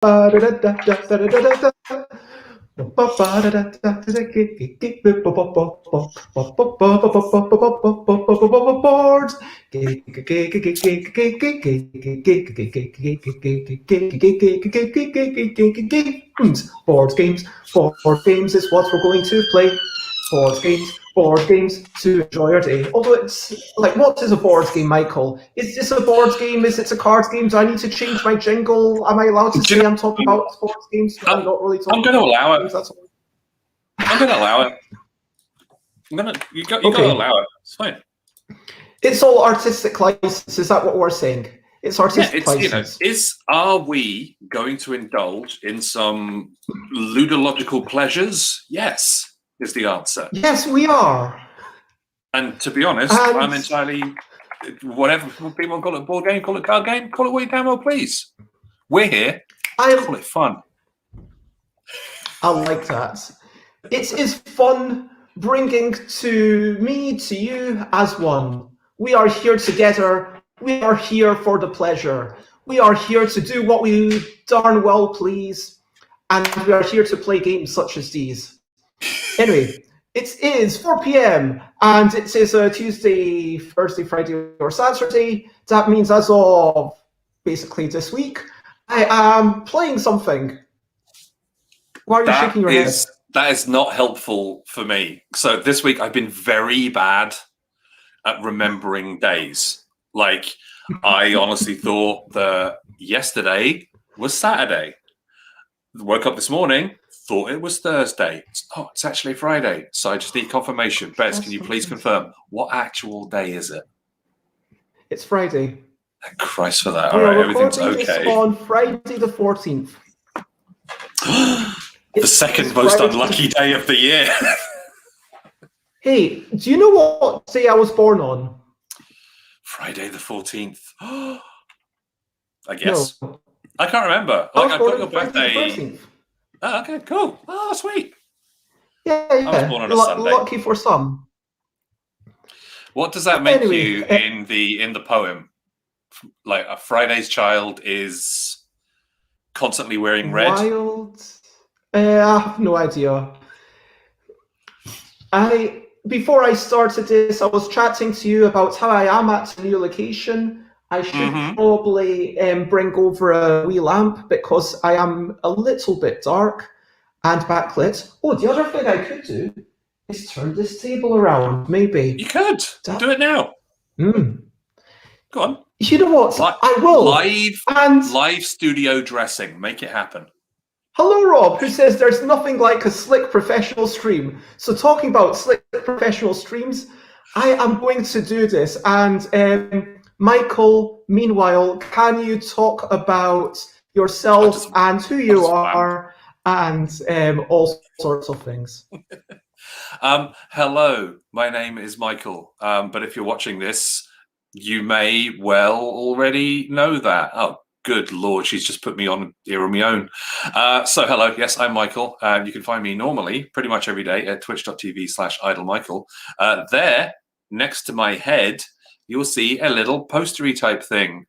Board games is what we're going to play. Board games to enjoy our day. Although it's like, what is a board game, Michael? Is this a board game? Is it a card game? Do I need to change my jingle? Am I allowed to say I'm talking about sports games? I'm not really talking. I'm going to allow it. That's all. I'm going to allow it. You got to allow it. It's fine. It's all artistic license. Is that what we're saying? It's artistic license. Are we going to indulge in some ludological pleasures? Yes, is the answer. Yes, we are. And to be honest, I'm entirely, whatever people call it, board game, call it card game, call it what you damn well please. We're here. Call it fun. I like that. It is fun bringing to me, to you as one. We are here together. We are here for the pleasure. We are here to do what we darn well please. And we are here to play games such as these. Anyway, it is 4 p.m. and it is a Tuesday, Thursday, Friday, or Saturday. That means as of basically this week, I am playing something. Why are you shaking your head? That is not helpful for me. So this week I've been very bad at remembering days. Like, I honestly thought that yesterday was Saturday. Woke up this morning, thought it was Thursday. It's actually Friday. So I just need confirmation. Bez, can you please confirm what actual day is it? It's Friday. Thank Christ for that. All right, everything's okay. On Friday the 14th. The second most unlucky day of the year. Hey, do you know what day I was born on? Friday the 14th. I guess. No. I can't remember. Like, I've got your Friday birthday. Oh, okay, cool. Oh, sweet. Yeah. I was born on a Sunday. Lucky for some. What does that make you in the poem? Like, a Friday's child is constantly wearing red? Wild. I have no idea. Before I started this, I was chatting to you about how I am at a new location. I should probably bring over a wee lamp because I am a little bit dark and backlit. Oh, the other thing I could do is turn this table around, maybe. You could. Do it now. Go on. You know what? I will. Live studio dressing. Make it happen. Hello, Rob, who says there's nothing like a slick professional stream. So talking about slick professional streams, I am going to do this. And Michael, meanwhile, can you talk about yourself and who you are and all sorts of things? Hello, my name is Michael. But if you're watching this, you may well already know that. Oh, good Lord, she's just put me on here on my own. So hello, yes, I'm Michael. You can find me normally pretty much every day at twitch.tv/idlemichael. There, next to my head, you'll see a little postery type thing,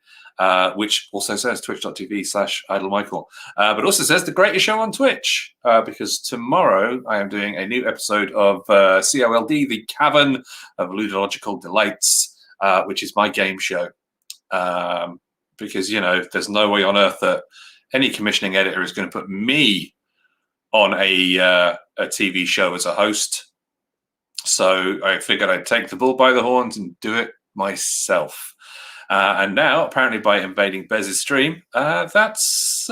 which also says twitch.tv/idlemichael. But also says the greatest show on Twitch, because tomorrow I am doing a new episode of COLD, the Cavern of Ludological Delights, which is my game show. Because, you know, there's no way on earth that any commissioning editor is going to put me on a TV show as a host. So I figured I'd take the bull by the horns and do it myself. And now, apparently, by invading Bez's stream, this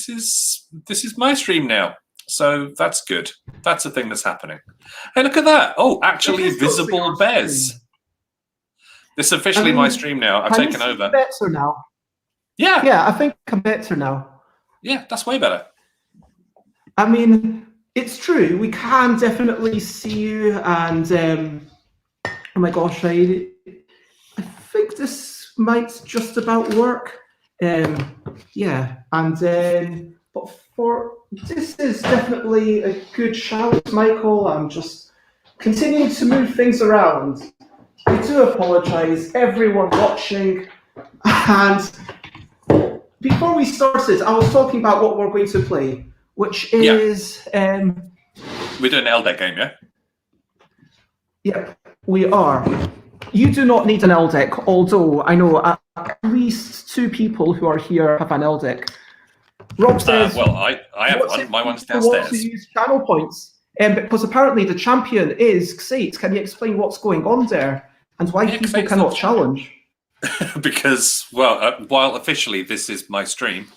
is my stream now. So that's good. That's the thing that's happening. Hey, look at that! Oh, actually, visible Bez. This is officially my stream now. I've taken over. Better now. Yeah. Yeah, I think I'm better now. Yeah, that's way better. I mean, it's true. We can definitely see you, and oh my gosh, I think this might just about work. Yeah, and but this is definitely a good shout, Michael. I'm just continuing to move things around. I do apologize, everyone watching, and before we started, I was talking about what we're going to play, which is we're doing an L deck game, yeah. Yep, we are. You do not need an L deck, although I know at least 2 people who are here have an L deck. Rob says, well, I have one. My one's downstairs. Want to use channel points, because apparently the champion is Xate. Can you explain what's going on there and why people Xate's cannot challenge? Because, well, while officially this is my stream,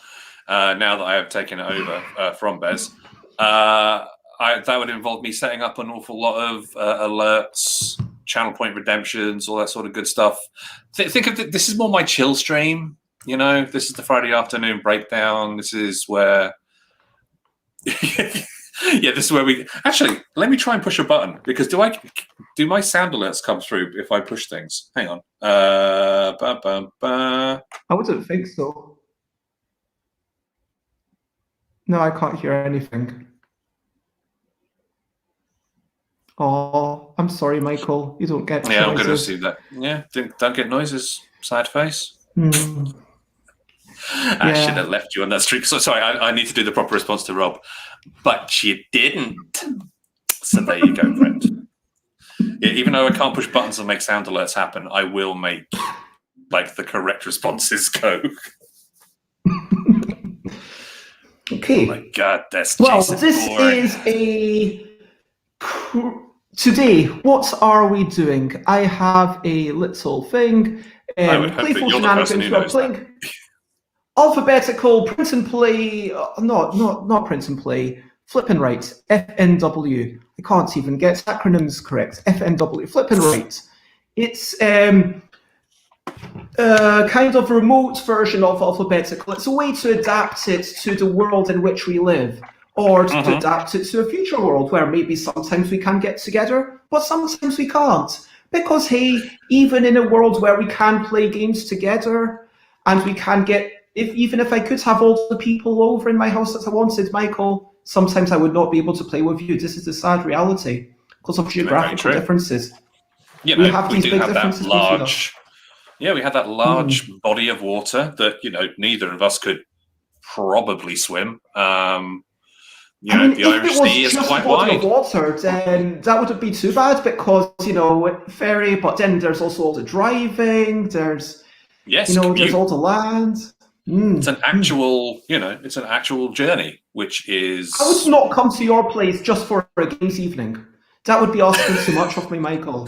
now that I have taken it over from Bez, that would involve me setting up an awful lot of alerts, channel point redemptions, all that sort of good stuff. Think of this is more my chill stream. You know, this is the Friday afternoon breakdown. This is where, yeah, this is where we actually. Let me try and push a button because do my sound alerts come through if I push things? Hang on. I wouldn't think so. No, I can't hear anything. Oh, I'm sorry, Michael. You don't get. Yeah, I'm going to assume that. Yeah, don't get noises. Sad face. I should have left you on that streak. So sorry, I need to do the proper response to Rob, but you didn't. So there you go, friend. Yeah, even though I can't push buttons and make sound alerts happen, I will make like the correct responses go. Okay. Oh my God, that's Jason this boring. Is a today. What are we doing? I have a little thing. Playful Shenanigans. We're playing alphabetical print and play. Not print and play. Flip and write. FNW. I can't even get acronyms correct. FNW. Flip and write. It's kind of remote version of alphabetical. It's a way to adapt it to the world in which we live, or to adapt it to a future world where maybe sometimes we can get together, but sometimes we can't. Because, hey, even in a world where we can play games together, and we can get, even if I could have all the people over in my house that I wanted, Michael, sometimes I would not be able to play with you. This is the sad reality because of geographical differences. You know, we do have that large... Yeah, we had that large body of water that, you know, neither of us could probably swim. You know, the Irish Sea is quite wide. If it was just a body of water, then that wouldn't be too bad because, you know, ferry, but then there's also all the driving, there's, there's all the land. It's an actual, it's an actual journey, which is... I would not come to your place just for a games evening. That would be asking too much of me, Michael.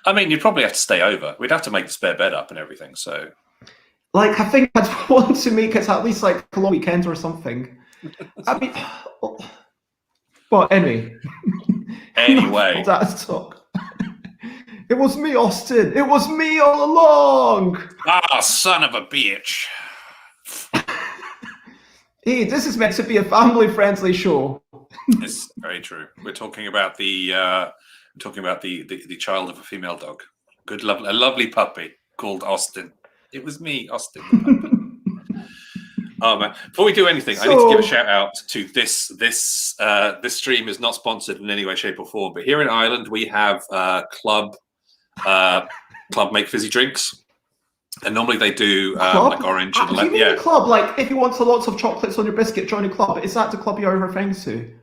I mean, you'd probably have to stay over. We'd have to make the spare bed up and everything, so... Like, I think I'd want to make it at least, like, a long weekend or something. I mean... But anyway. Anyway. That's talk. It was me, Austin. It was me all along. Ah, son of a bitch. Hey, this is meant to be a family-friendly show. It's very true. We're talking about the child of a female dog. A lovely puppy called Austin. It was me, Austin. The puppy. Oh man! Before we do anything, I need to give a shout out to this. This stream is not sponsored in any way, shape, or form. But here in Ireland, we have club make fizzy drinks. And normally they do like orange and lemon. Yeah, club. Like if you want lots of chocolates on your biscuit, join a club. Is that the club you're referring to?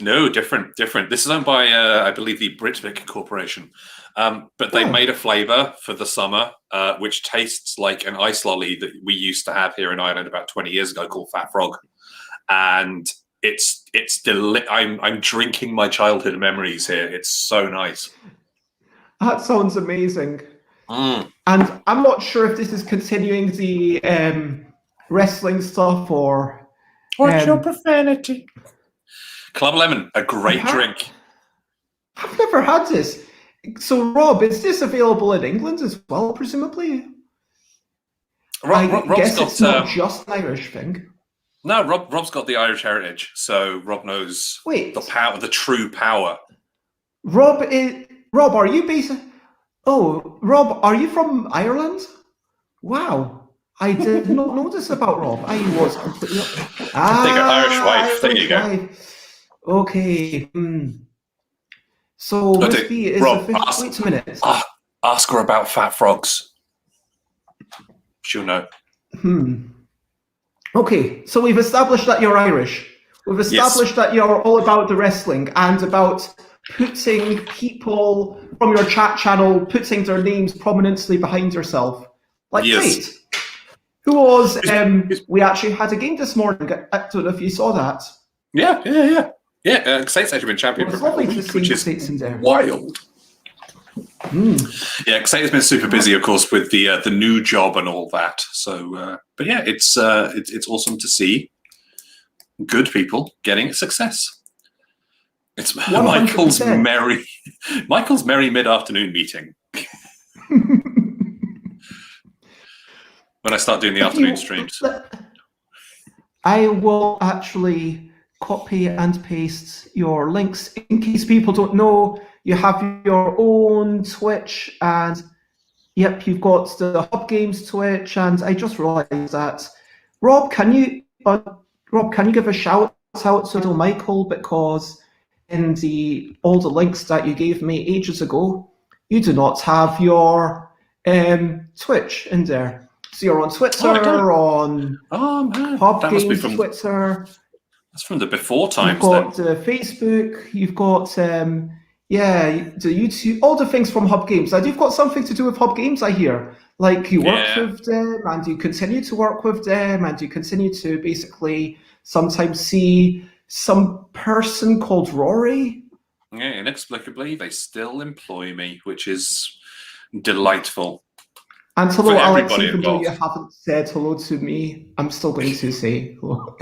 No, different. This is owned by I believe the Britvic Corporation. But they made a flavour for the summer, which tastes like an ice lolly that we used to have here in Ireland about 20 years ago, called Fat Frog. And it's I'm drinking my childhood memories here. It's so nice. That sounds amazing. And I'm not sure if this is continuing the wrestling stuff or... What's your profanity? Club Lemon, a great drink. I've never had this. So, Rob, is this available in England as well, presumably? I guess it's not just an Irish thing. No, Rob's got the Irish heritage, so Rob knows the power, the true power. Rob, are you based... Oh, Rob, are you from Ireland? Wow. I did not know this about Rob. I was completely... Take an Irish wife. There you go. Okay. So, Rob, wait a minute. Ask her about fat frogs. She'll know. Okay, so we've established that you're Irish. We've established that you're all about the wrestling and about putting people from your chat channel, putting their names prominently behind yourself. Like, Yes. great. Who was, we actually had a game this morning. I don't know if you saw that. Yeah. Xate's actually been champion for about a week, which is wild. Yeah, Xate has been super busy, of course, with the new job and all that. So, but yeah, it's awesome to see good people getting success. It's 100%. Michael's merry mid-afternoon meeting. When I start doing the afternoon streams, I will actually copy and paste your links in case people don't know. You have your own Twitch, and yep, you've got the Hub Games Twitch. And I just realised that Rob, can you give a shout out to little Michael, because in all the links that you gave me ages ago, you do not have your Twitch in there. So you're on Twitter, on Hub Games Twitter. That's from the before times. You've got Facebook. You've got the YouTube. All the things from Hub Games. And you've got something to do with Hub Games, I hear. Like you work with them, and you continue to work with them, and you continue to basically sometimes see some person called Rory. Yeah, inexplicably, they still employ me, which is delightful. And hello, Alex, even though you haven't said hello to me, I'm still going to say hello.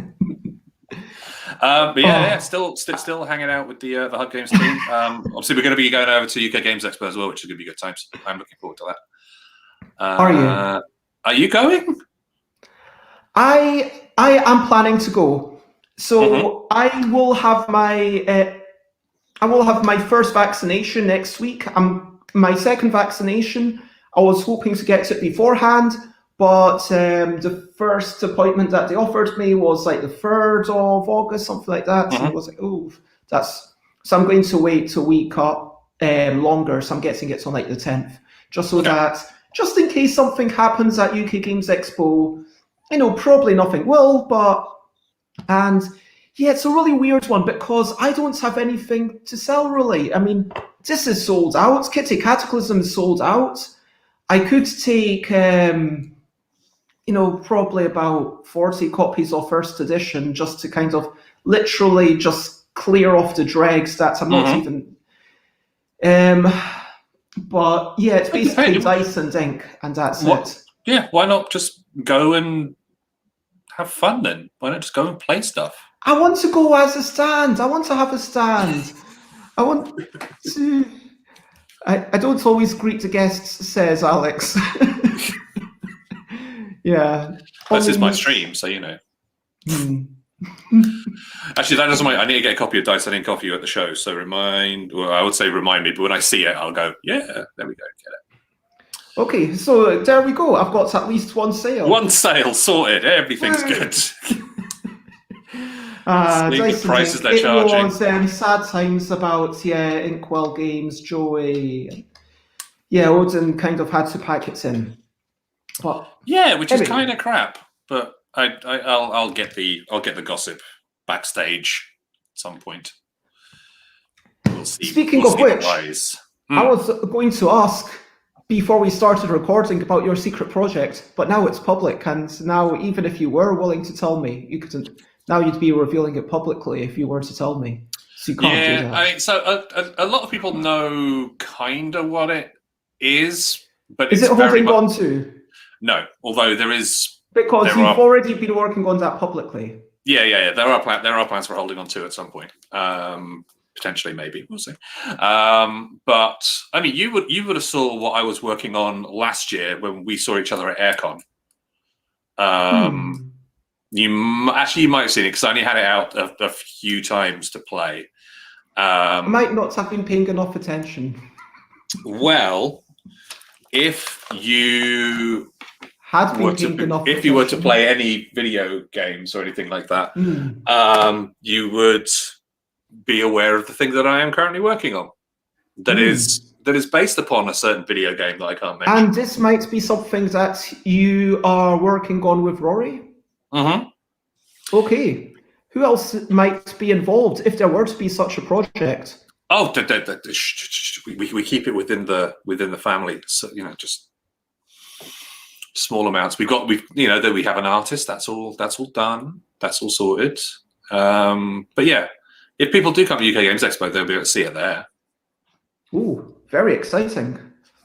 But still hanging out with the Hub Games team. Obviously, we're going to be going over to UK Games Expo as well, which is going to be good times. I'm looking forward to that. Are you? Are you going? I am planning to go. So I will have my first vaccination next week. My second vaccination, I was hoping to get it beforehand, but the first appointment that they offered me was like the 3rd of August, something like that. So I was like, so I'm going to wait a week up longer. So I'm guessing it's on like the 10th, just so that, just in case something happens at UK Games Expo, probably nothing will, and yeah, it's a really weird one because I don't have anything to sell really. I mean, this is sold out. Kitty Cataclysm is sold out. I could take, probably about 40 copies of first edition just to kind of literally just clear off the dregs that I'm not even. But yeah, it's basically dice and ink, and that's it. Yeah, why not just go and have fun then? Why not just go and play stuff? I want to go as a stand. I want to have a stand. I want to. I don't always greet the guests, says Alex. Yeah. This is my stream, so Actually, that doesn't mind. I need to get a copy of Dice and Coffee at the show, so I would say remind me, but when I see it, I'll go, yeah, there we go, get it. Okay, so there we go. I've got at least one sale. One sale, sorted. Everything's good. The prices they're charging. It was sad times about Inkwell Games, Joey. Yeah, Odin kind of had to pack it in. But which is kind of crap. But I'll get the gossip backstage at some point. We'll see. Speaking of which, I was going to ask before we started recording about your secret project, but now it's public, and now even if you were willing to tell me, you couldn't. Now you'd be revealing it publicly if you were to tell me. So you can't do that. I mean, so a lot of people know kind of what it is, but is it holding on to? No, although there is, because you've already been working on that publicly. Yeah. There are plans for holding on to at some point. Potentially, maybe we'll see. But I mean, you would have saw what I was working on last year when we saw each other at AirCon. You might have seen it because I only had it out a few times to play. I might not have been paying enough attention. Well, if you if you were to play any video games or anything like that, you would be aware of the thing that I am currently working on. That is based upon a certain video game that I can't mention. And this might be something that you are working on with Rory? Okay. Who else might be involved if there were to be such a project? Oh, we keep it within the family. So just small amounts. We that we have an artist. That's all done. That's all sorted. But yeah, if people do come to UK Games Expo, they'll be able to see it there. Ooh, very exciting.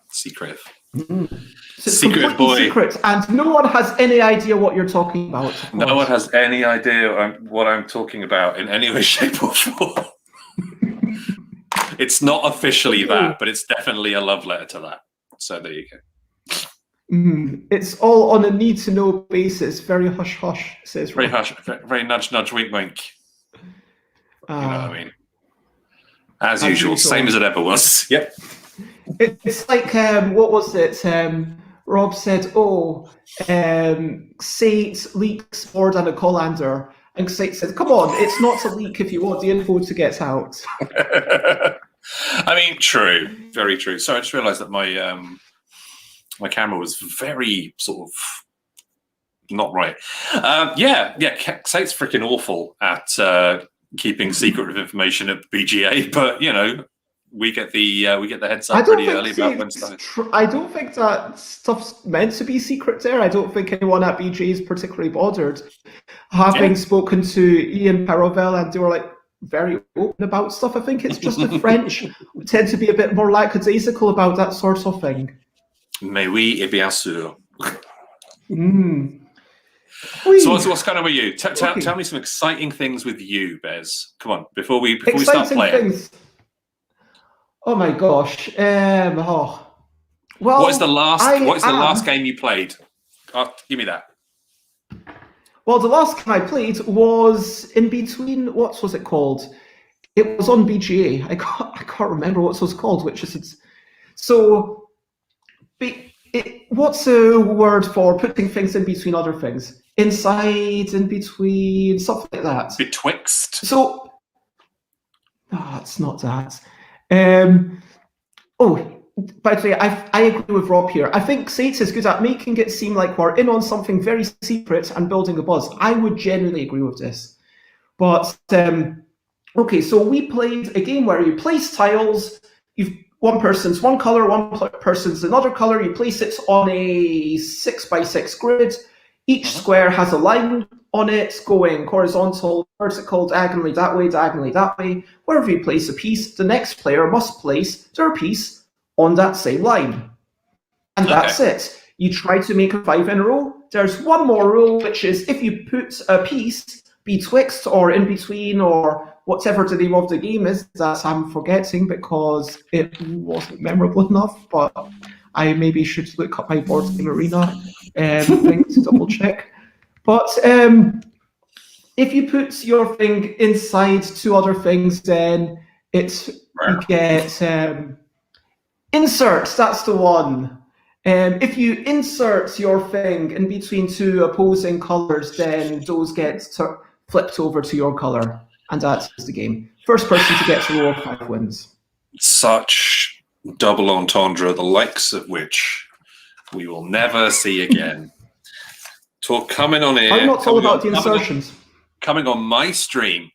Secretive. So it's Secret completely boy. Secret, and no one has any idea what you're talking about. No one has any idea what I'm talking about in any way, shape, or form. It's not officially that, but it's definitely a love letter to that. So there you go. It's all on a need-to-know basis. Very hush-hush, says very Rob. hush, very nudge, nudge, wink, wink. You know what I mean? As usual, same as it ever was. Yep. It's like, what was it? Rob said, oh, Sate leaks more than a colander. And Sate said, come on, it's not a leak if you want the info to get out. I mean, true. Very true. So I just realized that my my camera was very sort of not right. Yeah. Sate's freaking awful at keeping secret information at BGA, but we get the heads up pretty early about when stuff. I don't think that stuff's meant to be secret there. I don't think anyone at BGA is particularly bothered. Having spoken to Ian Paravel, and they were like very open about stuff. I think it's just the French who tend to be a bit more lackadaisical about that sort of thing. Mais oui, et bien sûr. So what's going on with you? Tell me some exciting things with you, Bez. Come on, before we start playing. Things. Oh my gosh. Well, what is the last game you played? Give me that. Well, the last game I played was in between. What was it called? It was on BGA. I can't remember what it was called. Which is so. What's a word for putting things in between other things? Inside, in between, something like that. Betwixt. So, it's not that. By the way, I agree with Rob here. I think Sate is good at making it seem like we're in on something very secret and building a buzz. I would genuinely agree with this. But, okay, so we played a game where you place tiles. One person's one color, one person's another color. You place it on a 6x6 grid. Each square has a line on it going horizontal, vertical, diagonally that way. Wherever you place a piece, the next player must place their piece on that same line. And that's it. You try to make a 5 in a row. There's one more rule, which is if you put a piece betwixt or in between or whatever the name of the game is that I'm forgetting because it wasn't memorable enough, but I maybe should look up my board game arena thing to double check. But if you put your thing inside two other things, then you get inserts. That's the one. If you insert your thing in between two opposing colors, then those get flipped over to your color, and that's the game. First person to get to row of 5 wins. Such double entendre, the likes of which we will never see again. Coming on here. I'm not all about the insertions. Coming on my stream,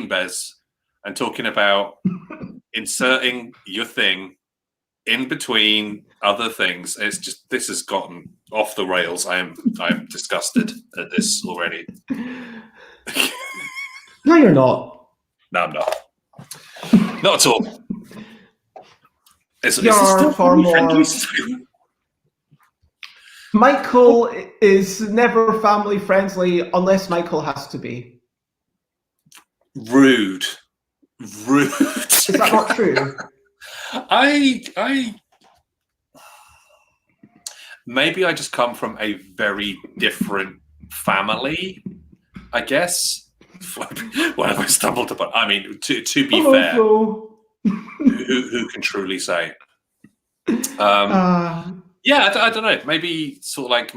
Bez, and talking about inserting your thing in between other things. It's just, this has gotten off the rails. I am disgusted at this already. No, you're not. No, I'm not. Not at all. Is You're far more. Michael is never family friendly unless Michael has to be. Rude. Is that not true? Maybe I just come from a very different family, I guess. What have I stumbled upon? I mean, to be fair, who can truly say? Yeah, I don't know. Maybe sort of like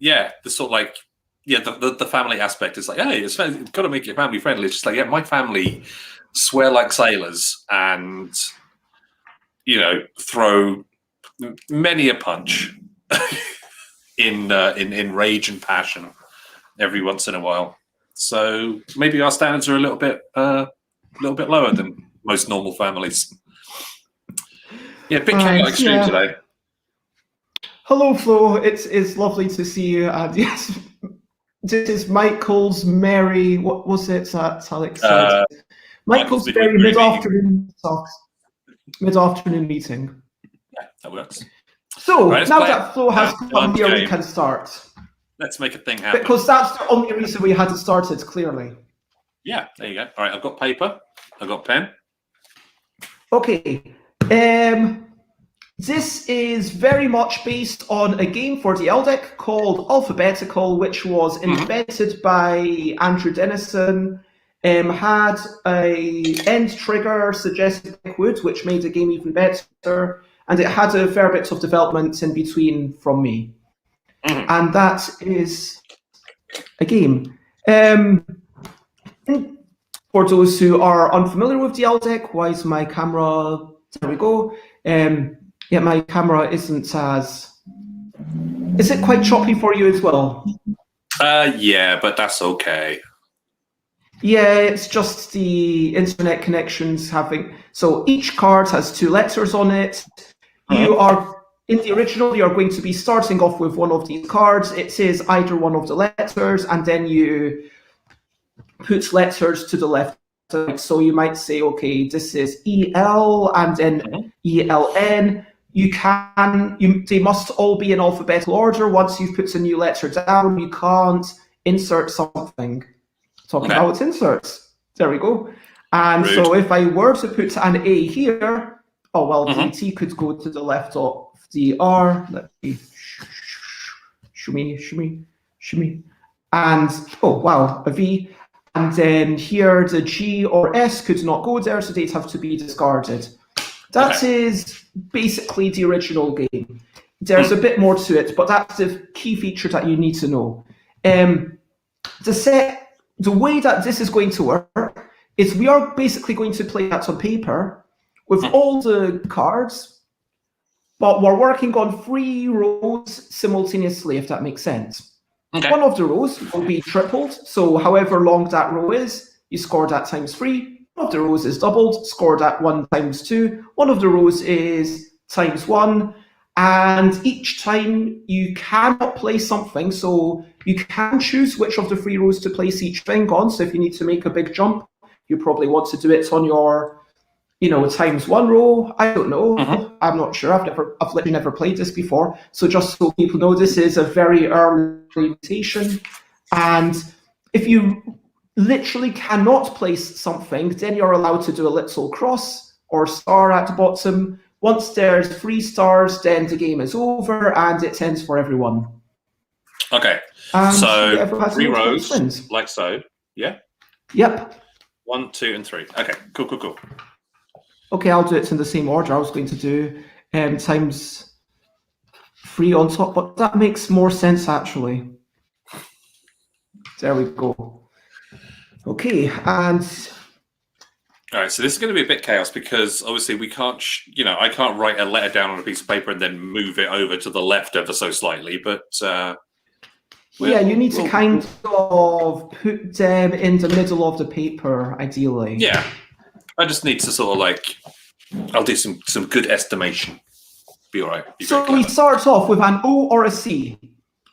the sort of like the family aspect is like, hey, it's got to make your family friendly. It's just like, my family swear like sailors and throw many a punch in rage and passion. every once in a while. So maybe our standards are a little bit lower than most normal families. Yeah, bit chaotic stream today. Hello, Flo. It's lovely to see you. And yes, this is Michael's merry. What was it that Alex said? Michael's merry mid-afternoon meeting. Yeah, that works. So right, now that Flo has come here, we can start. Let's make a thing happen. Because that's the only reason we had it started, clearly. Yeah, there you go. All right, I've got paper. I've got pen. Okay. This is very much based on a game for the LDEC called Alphabetical, which was invented by Andrew Dennison. Had a end trigger suggested by Wood, which made the game even better. And it had a fair bit of development in between from me. And that is a game. For those who are unfamiliar with the LDEC, why is my camera... There we go. Yeah, my camera isn't as... Is it quite choppy for you as well? Yeah, but that's okay. Yeah, it's just the internet connections having... So each card has 2 letters on it. You are... In the original, you're going to be starting off with one of these cards. It says either one of the letters, and then you put letters to the left. So you might say, okay, this is EL, and then ELN. They must all be in alphabetical order. Once you've put a new letter down, you can't insert something. Talking about inserts. There we go. And so if I were to put an A here, oh, well, the T could go to the left of the R. Let me shimmy. And, oh, wow, a V. And then here, the G or S could not go there, so they'd have to be discarded. That is basically the original game. There's a bit more to it, but that's the key feature that you need to know. The way that this is going to work is we are basically going to play that on paper with all the cards, but we're working on 3 rows simultaneously, if that makes sense. One of the rows will be tripled, so however long that row is, you score that times 3. One of the rows is doubled, score that 1 times 2. One of the rows is times 1, and each time you cannot place something, so you can choose which of the 3 rows to place each thing on. So if you need to make a big jump, you probably want to do it on your, times 1 row. I don't know. I'm not sure. I've literally never played this before. So just so people know, this is a very early mutation. And if you literally cannot place something, then you're allowed to do a little cross or star at the bottom. Once there's 3 stars, then the game is over and it ends for everyone. Okay. And so 3 rows, like so. Yeah? Yep. 1, 2, and 3. Okay, cool. Okay, I'll do it in the same order I was going to do, times 3 on top, but that makes more sense, actually. There we go. Okay, and... All right, so this is going to be a bit chaos because obviously we can't, I can't write a letter down on a piece of paper and then move it over to the left ever so slightly, but... yeah, you need to kind of put them in the middle of the paper, ideally. Yeah, I just need to sort of I'll do some good estimation. Be all right. So we start off with an O or a C.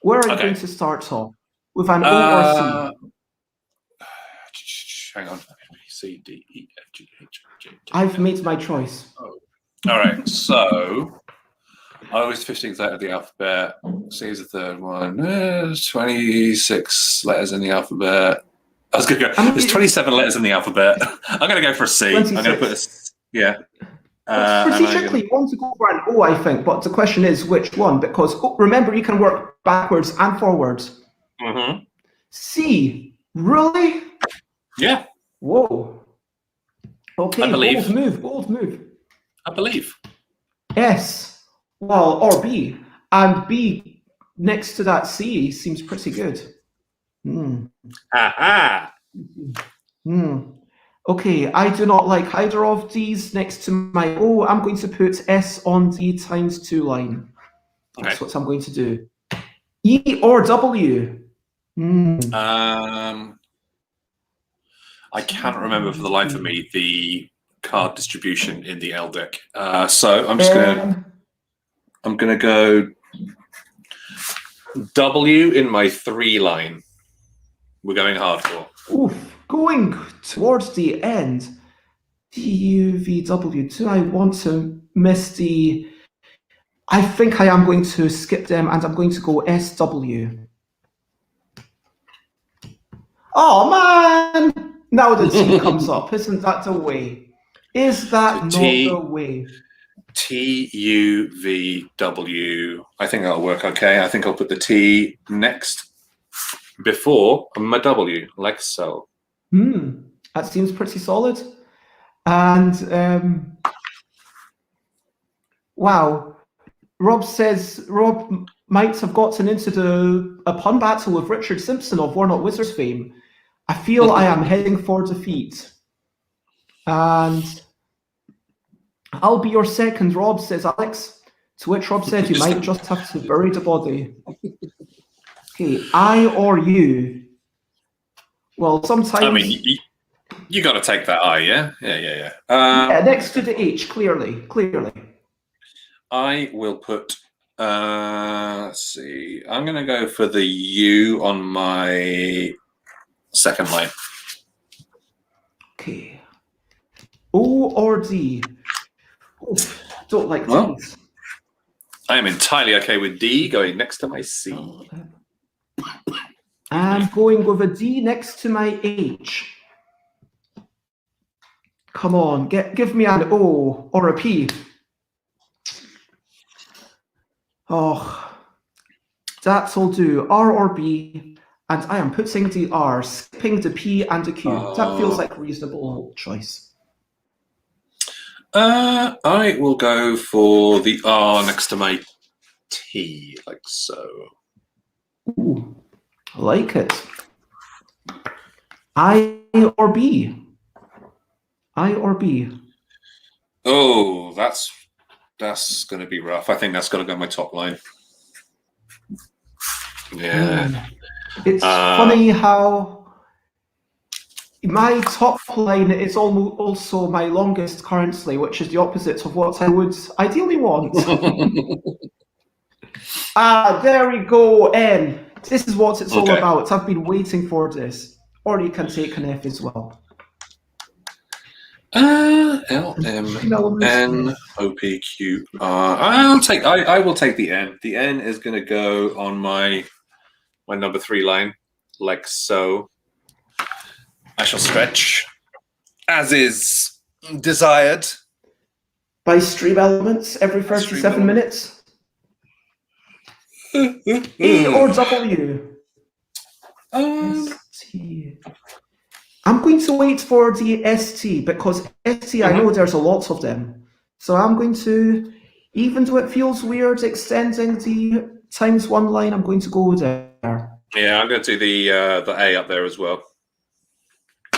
Where are you going to start off? With an O or a C? Hang on. C, D, E, F, G, H, J, K. I've made my choice. Oh. All right, so O is 15th letter of the alphabet. C is the 3rd one. There's 26 letters in the alphabet. I was going to go. There's 27 letters in the alphabet. I'm going to go for a C. 26. I'm going to put a yeah. Strategically, you want to go for an O, I think, but the question is which one? Because remember, you can work backwards and forwards. C, really? Yeah. Whoa. Okay, I believe. bold move. I believe. S, well, or B. And B next to that C seems pretty good. Okay, I do not like either of these next to my O. I'm going to put S on the times 2 line. That's what I'm going to do. E or W? I can't remember for the life of me the card distribution in the L deck. So I'm just gonna go W in my 3 line. We're going hardcore. Oof, going towards the end. DUVW. Do I want to miss the? I think I am going to skip them, and I'm going to go SW. Oh man! Now the T comes up. Isn't that the way? Is that not the way? TUVW. I think that'll work okay. I think I'll put the T next before my W, like so. That seems pretty solid. And wow, Rob says Rob might have gotten into a pun battle with Richard Simpson of Warnock Wizards fame. I feel I am heading for defeat. And I'll be your second, Rob, says Alex. To which Rob said, you might just have to bury the body. Okay, I or you. Well, sometimes... I mean, you got to take that I, yeah? Yeah. Yeah, next to the H, clearly. I will put... let's see. I'm going to go for the U on my second line. Okay. O or D? Oh, don't like D's. I am entirely okay with D going next to my C. I'm going with a D next to my H. Come on, give me an O or a P. Oh, that'll do. R or B. And I am putting the R, skipping the P and the Q. That feels like a reasonable choice. I will go for the R next to my T, like so. Ooh, I like it. I or B? I or B? Oh, that's going to be rough. I think that's got to go on my top line. Yeah. It's funny how my top line is also my longest currently, which is the opposite of what I would ideally want. There we go, N. This is what it's all about. I've been waiting for this. Or you can take an F as well. LMNOPQR. I will take the N. The N is going to go on my number 3 line, like so. I shall stretch, as is desired. By stream elements every 37 minutes. E or W? ST. I'm going to wait for the ST because ST, I know there's a lot of them. So I'm going to, even though it feels weird extending the ×1 line, I'm going to go there. Yeah, I'm going to do the A up there as well.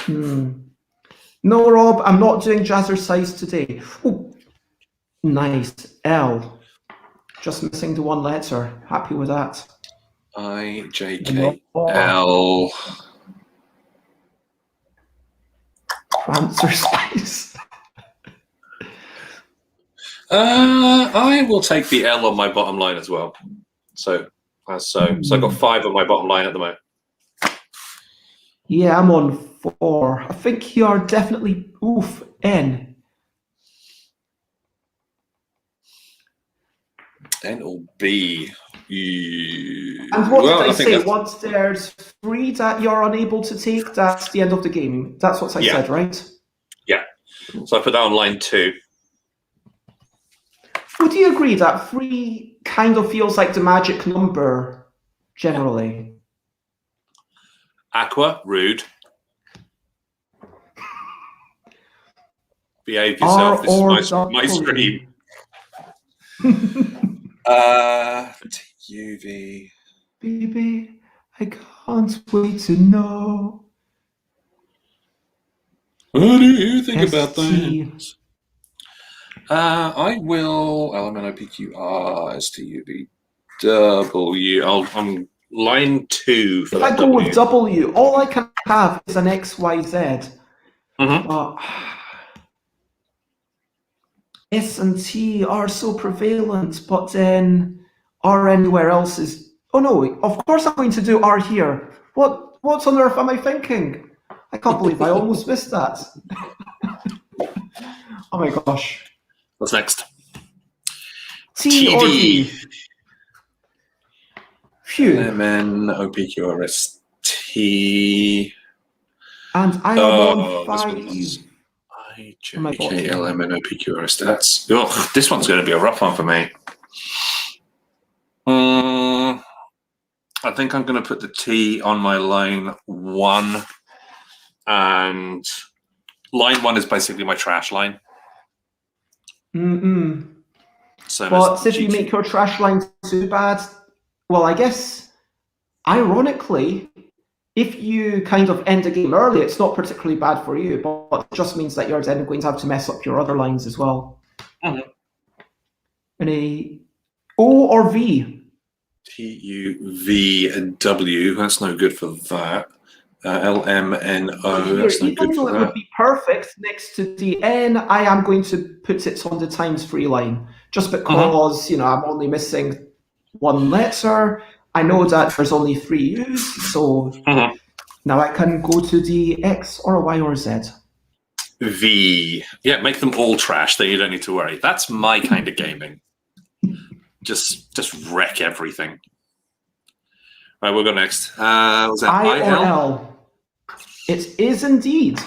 No, Rob, I'm not doing jazzercise today. Oh, nice. L. Just missing the 1 letter. Happy with that. IJKL. Prancer Spice. I will take the L on my bottom line as well. So I've got 5 on my bottom line at the moment. Yeah, I'm on 4. I think you are definitely N. N or B. And what did I say? Once there's 3 that you're unable to take, that's the end of the game. That's what I said, right? Yeah. So I put that on line 2. Would you agree that 3 kind of feels like the magic number, generally? Aqua, rude. Behave yourself. This is my stream. UV. Baby, I can't wait to know. What do you think about that? I will LMNOPQR STUVW. line 2 for If I that go W. with W, all I can have is an X, Y, Z. But S and T are so prevalent, but then R anywhere else is... Oh no, of course I'm going to do R here. What on earth am I thinking? I can't believe I almost missed that. Oh my gosh. What's next? T or D? Phew. LMNOPQRST. And I am on 5. IJKLMNOPQRST. That's... Oh, this one's going to be a rough one for me. I think I'm going to put the T on my line 1. And line 1 is basically my trash line. So but if you make your trash line too bad, well, I guess, ironically, if you kind of end a game early, it's not particularly bad for you, but it just means that you're then going to have to mess up your other lines as well. And a O or V? TUVW, that's no good for that. LMNO, that's no good for that. Even though it would be perfect next to DN, I am going to put it on the times free line, just because, I'm only missing 1 letter. I know that there's only 3 U's, so now I can go to the X or Y or Z. V. Yeah, make them all trash, then you don't need to worry. That's my kind of gaming. Just wreck everything. Right, we'll go next. Was that I or L? It is indeed.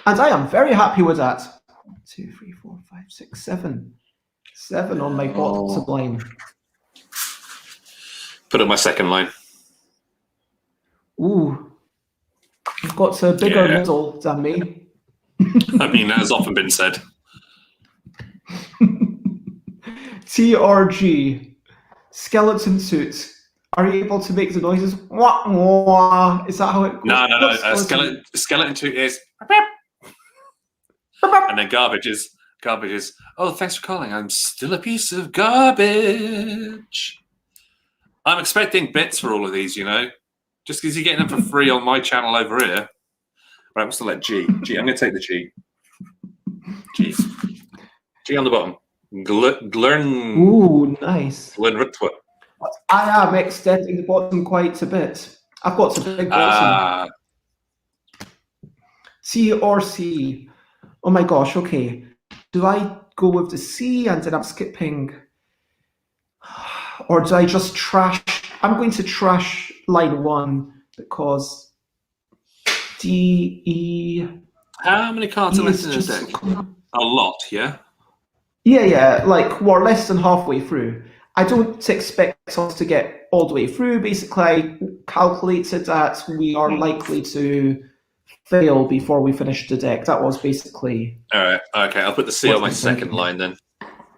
And I am very happy with that. 1, 2, 3, 4, 5, 6, 7. 7 on my bottom line. Put it on my second line. Ooh. You've got a bigger middle than me. I mean, that has often been said. T or G? Skeleton suit. Are you able to make the noises? Wah, wah. Is that how it goes? No. Skeleton suit is... And then garbage is, oh, thanks for calling. I'm still a piece of garbage. I'm expecting bits for all of these, just because you're getting them for free on my channel over here. Right, I'm still at G. I'm going to take the G. G. G on the bottom. Glern. Ooh, nice. Glernrutwa. I am extending the bottom quite a bit. I've got a big bottom. T or C? Oh my gosh, okay. Do I go with the C and then I'm skipping? Or do I just trash? I'm going to trash line 1 because D, E... How many cards are left in the deck? A lot, yeah? Yeah, like we're less than halfway through. I don't expect us to get all the way through. Basically, I calculated that we are likely to fail before we finish the deck. That was basically... All right, okay, I'll put the C on my second line then.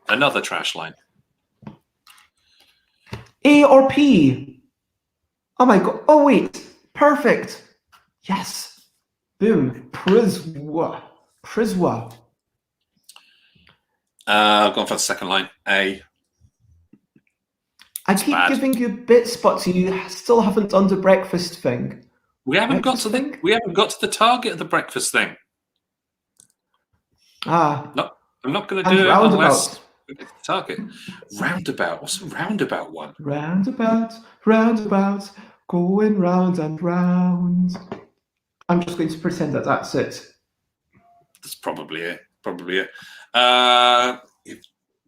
Another trash line. A or P? Oh my god. Oh wait, perfect. Yes. Boom. Priswa. I've gone for the second line. A. I keep giving you bits, but you still haven't done the breakfast thing. We haven't got to the target of the breakfast thing. No, I'm not going to do it unless we get the target. Roundabout. What's a roundabout one? Roundabout, going round and round. I'm just going to pretend that that's it. That's probably it.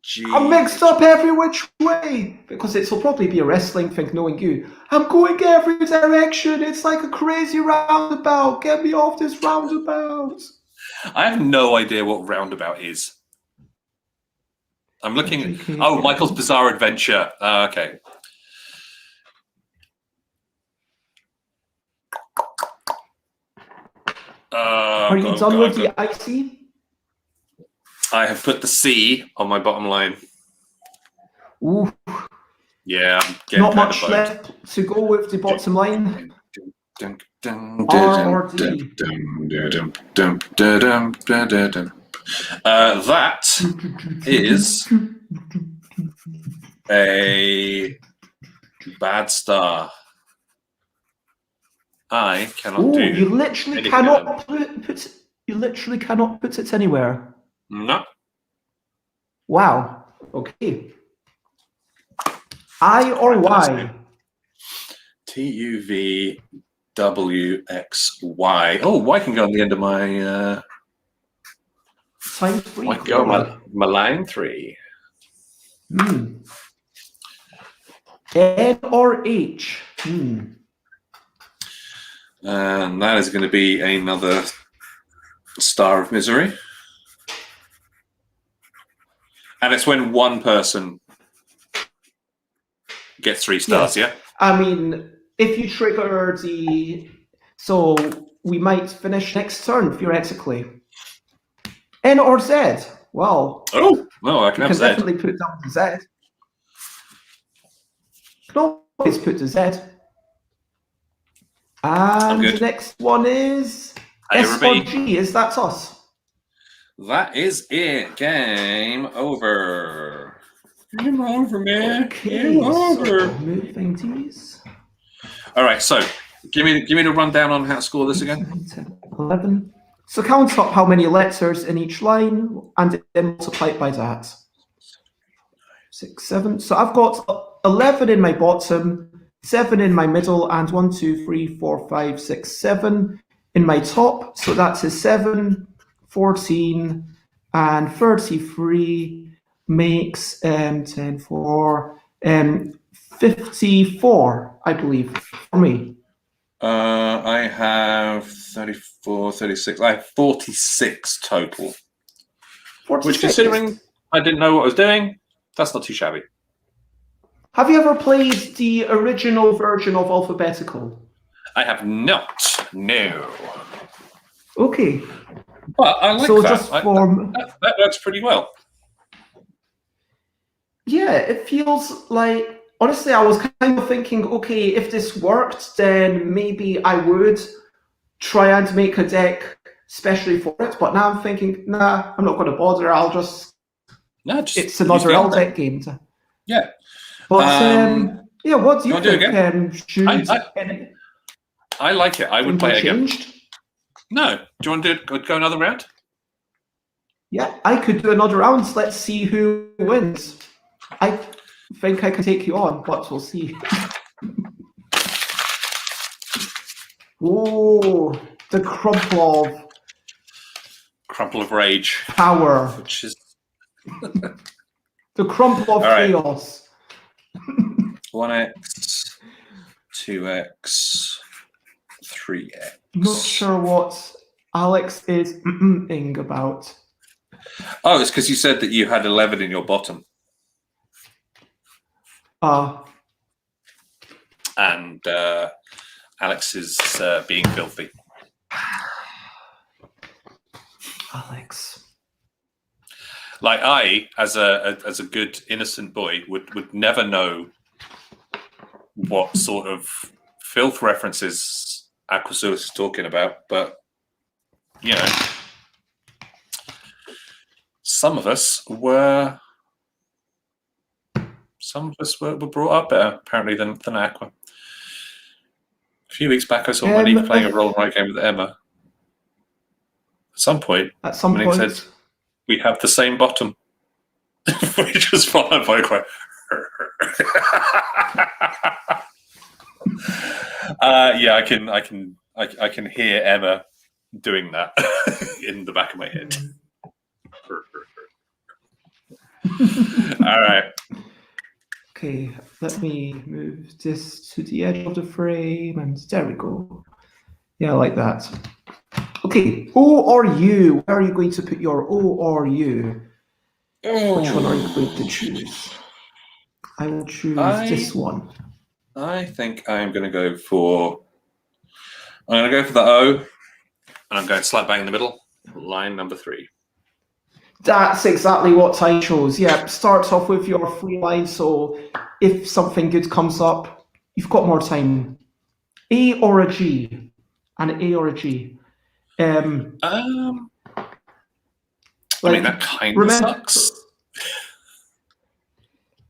G. I'm mixed up every which way because it'll probably be a wrestling thing, knowing you. I'm going every direction. It's like a crazy roundabout. Get me off this roundabout. I have no idea what roundabout is. I'm looking at... Oh, Michael's Bizarre Adventure. Okay. Are you done with the IC? I have put the C on my bottom line. Ooh. Yeah. Not much left to go with the bottom line. R or D? That is a bad star. I cannot Oh, do. you literally anything cannot put. You literally cannot put it anywhere. No. Wow. Okay. I or Y? TUVWXY. Oh, Y can go on the end of my. Times 3. Y can go on my line 3. N or H? And that is going to be another star of misery. And it's when one person gets 3 stars, Yes. yeah? I mean, if you trigger the... So we might finish next turn, theoretically. N or Z? Well... Oh, well, I can have Z. Definitely put it down to Z. You can always put to Z. And the next one is S or G. Is that us? That is it. Game over. Game over, man. Okay, Game over. So moving these. All right, so give me the rundown on how to score this again. 9, 10, 11. So count up how many letters in each line and then multiply it by that. 6, 7. So I've got 11 in my bottom, 7 in my middle, and 1, 2, 3, 4, 5, 6, 7 in my top. So that's a 7, 14, and 33 makes 10, 4, 54, I believe, for me. I have 34, 36. I have 46 total. 46. Which, considering I didn't know what I was doing, that's not too shabby. Have you ever played the original version of Alphabetical? I have not. No. Okay. But I like so that. Just that works pretty well. Yeah, it feels like... Honestly, I was kind of thinking, okay, if this worked, then maybe I would try and make a deck especially for it. But now I'm thinking, nah, I'm not going to bother. I'll just... it's another LDeck game. Yeah. But, yeah, what do you think? I like it. I would play it again. Changed? No. Do you want to go another round? Yeah, I could do another round. Let's see who wins. I think I can take you on, but we'll see. Oh, the crumple of rage. Power. Which is the crumple of chaos. 1x, 2x, 3x. Not sure what Alex is ing about. Oh, it's because you said that you had 11 in your bottom. And Alex is being filthy. Alex. Like I, as a good innocent boy, would never know what sort of filth references Aquasaurus is talking about, but you know, some of us were brought up better, apparently, than Aqua. A few weeks back, I saw Monique playing a roll and write game with Emma. At some point, Monique said, "We have the same bottom," which was followed by quite. Yeah, I can hear Emma doing that in the back of my head. All right. Okay, let me move this to the edge of the frame, and there we go. Yeah, I like that. Okay, O or U? Where are you going to put your O or U? Which one are you going to choose? I will choose this one. I think I'm going to go for... I'm going to go for the O, and I'm going slap bang in the middle, line number 3. That's exactly what I chose. Yeah, start off with your free line, so if something good comes up, you've got more time. A or a G? An A or a G? I mean, that kind of sucks.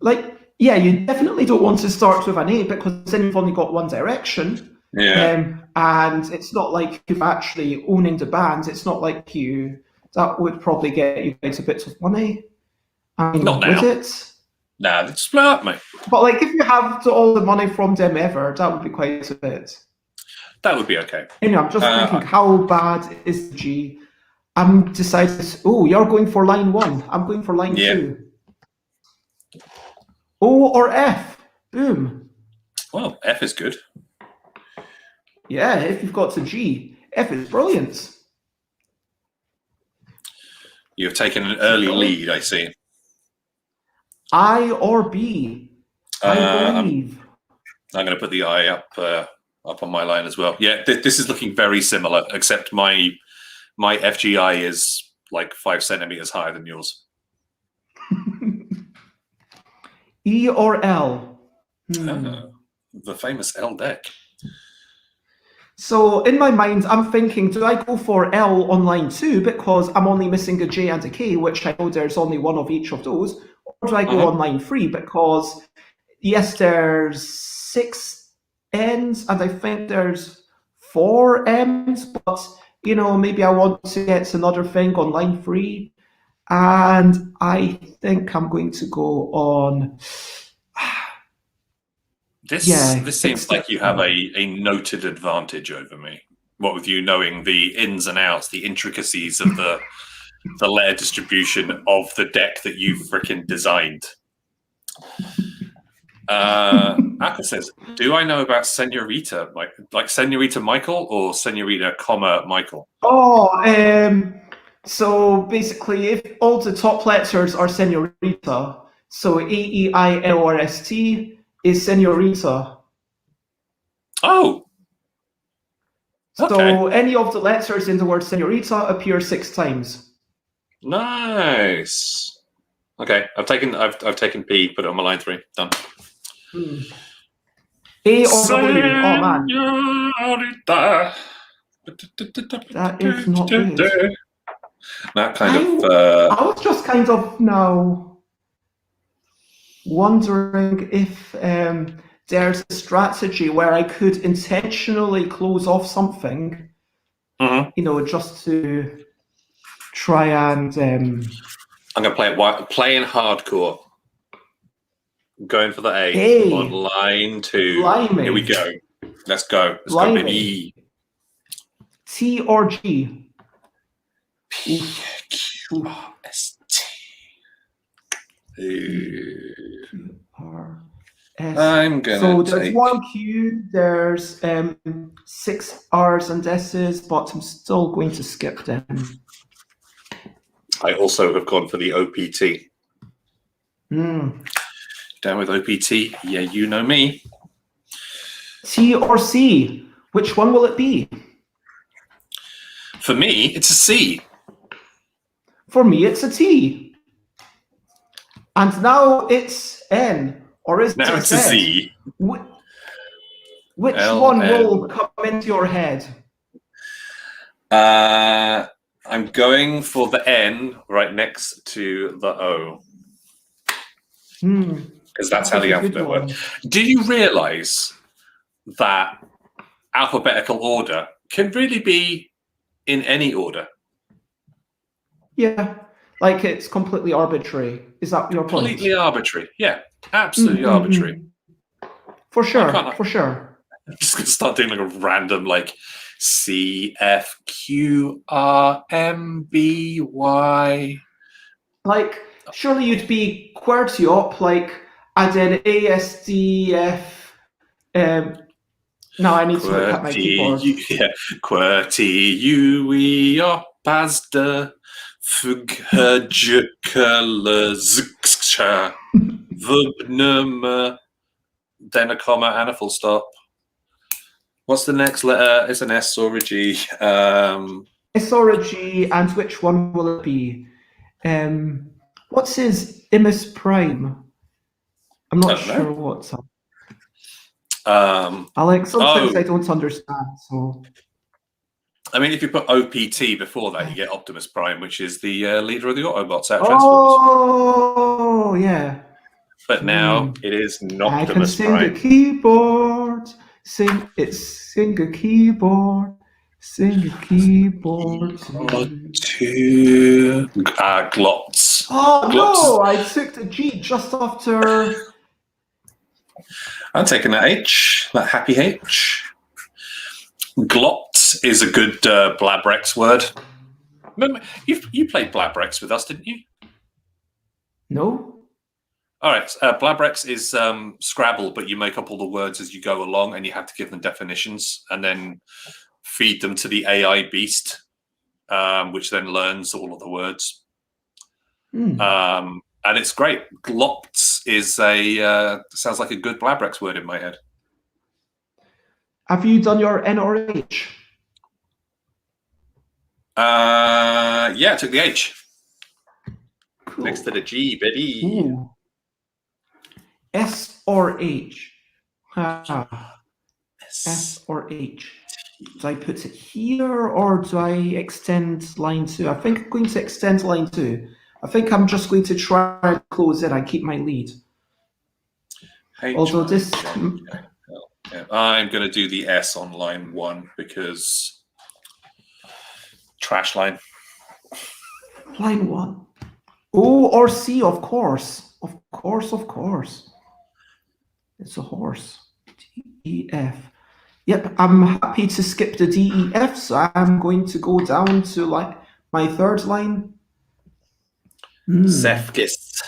Like, yeah, you definitely don't want to start with an A because then you've only got one direction. Yeah. And it's not like you've actually owning the band. It's not like that would probably get you guys a bit of money. I mean, Not would now. it? Nah, let's split up, mate. But like, if you have all the money from them ever, that would be quite a bit. That would be okay. Anyway, I'm just thinking, how bad is G? I'm deciding, oh, you're going for line 1. I'm going for line 2. O or F? Boom. Well, F is good. Yeah, if you've got to G, F is brilliant. You've taken an early lead, I see. I or B? I believe. I'm going to put the I up on my line as well. Yeah, this is looking very similar, except my FGI is like 5 centimeters higher than yours. E or L? The famous L deck. So in my mind, I'm thinking, do I go for L on line 2 because I'm only missing a J and a K, which I know there's only one of each of those, or do I go on line 3 because yes, there's 6 N's and I think there's 4 M's, but you know, maybe I want to get another thing on line 3, and I think I'm going to go on. This seems like you have a noted advantage over me. What with you knowing the ins and outs, the intricacies of the layer distribution of the deck that you freaking designed. Akka says, "Do I know about Senorita, like Senorita Michael or Senorita, Michael?" Oh, so basically, if all the top letters are Senorita, so AEILRST is Senorita. Oh. Okay. So any of the letters in the word Senorita appear 6 times. Nice. Okay, I've taken P, put it on my line 3. Done. A or W? Oh man. That is not good. That kind of. I was just kind of now wondering if there's a strategy where I could intentionally close off something, you know, just to try and. I'm going to play in hardcore. Going for the A on line 2. Blimey. Here we go. Let's go. Let's go, baby. T or G? I'm gonna so there's 1 Q, there's 6 R's and S's, but I'm still going to skip them. I also have gone for the OPT. Down with OPT. Yeah, you know me. T or C? Which one will it be? For me, it's a C. For me, it's a T. And now it's N. Or is now it it's a Z? Which one will come into your head? I'm going for the N right next to the O. Because that's how the alphabet works. Do you realize that alphabetical order can really be in any order? Yeah, like it's completely arbitrary. Is that your point? Completely arbitrary. Yeah, absolutely arbitrary. For sure, for sure. I'm just going to start doing like a random like C, F, Q, R, M, B, Y. Like, surely you'd be QWERTY up, like, and then A, S, D, F. Now I need to look at my keyboard. Yeah, QWERTY, U, E, O, Pazda, Fugherjukala, Zksha, Vubnum, then a comma and a full stop. What's the next letter? It's an S or a G. S or a G, and which one will it be? What's his Imus Prime? I'm not sure what's up. Alex, sometimes I don't understand. So, I mean, if you put OPT before that, you get Optimus Prime, which is the leader of the Autobots out of Transformers. Oh, yeah. But now it is Noctimus I can sing Prime. the keyboard, Sing a keyboard. Sing a keyboard to glots. Oh Glots. no! I took the G just after. I'm taking that H, that happy H. Glot is a good Blabrex word. Remember, you played Blabrex with us, didn't you? No. All right. Blabrex is Scrabble, but you make up all the words as you go along, and you have to give them definitions, and then feed them to the AI beast, which then learns all of the words. And it's great. Glots is sounds like a good Blabrex word in my head. Have you done your N or H? Yeah, I took the H. Cool. Next to the G, baby. Ooh. S or H? S or H? Do I put it here or do I extend line 2? I think I'm going to extend line 2. I think I'm just going to try and close it and keep my lead. Although this... I'm going to do the S on line 1 because trash line. Line 1. O or C, of course. Of course. It's a horse. D, E, F. Yep, I'm happy to skip the D, E, F, so I'm going to go down to like my third line. Zefkis.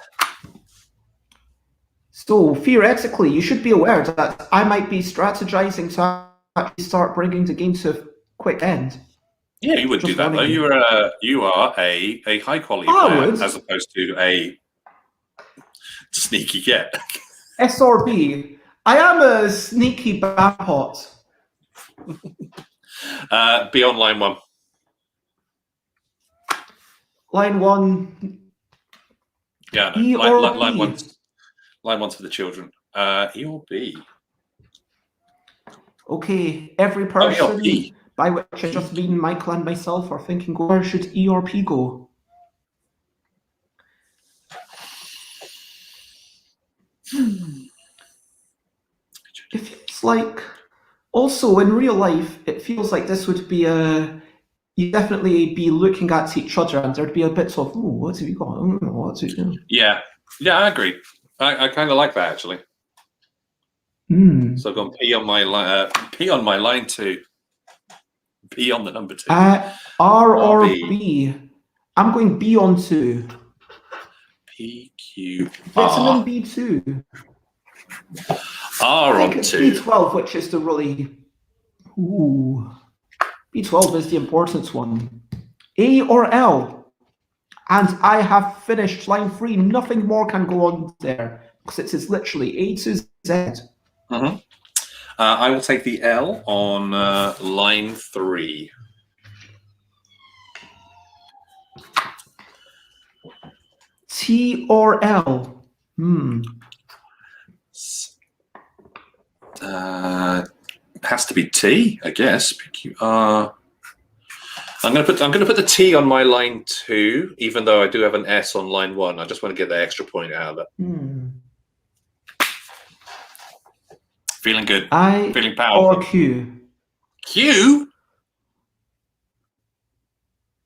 So theoretically, you should be aware that I might be strategizing to actually start bringing the game to a quick end. Yeah, you would do that though. You are a high quality player as opposed to a sneaky get. S or B. I am a sneaky bapot. Be on line 1. Line 1. Yeah, no. E or line B? Line 1's for the children. E or B? Okay, every person, by which I just mean Michael and myself, are thinking, where should E or P go? It feels like, also in real life, it feels like this would be you'd definitely be looking at each other and there'd be a bit of, oh, what have you got? I don't know what to do. Yeah, I agree. I kind of like that actually. So I've gone P on my line 2. P on the number 2. R or B? I'm going B on 2. P, Q, Vitamin B2. R on 2. B12, which is the really... Ooh. B12 is the important one. A or L? And I have finished line 3. Nothing more can go on there because it is literally A to Z. I will take the L on line 3. T or L? Has to be T, I guess. I'm going to put the T on my line 2, even though I do have an S on line 1. I just want to get the extra point out of it. Feeling good. Feeling powerful. Or Q? Q?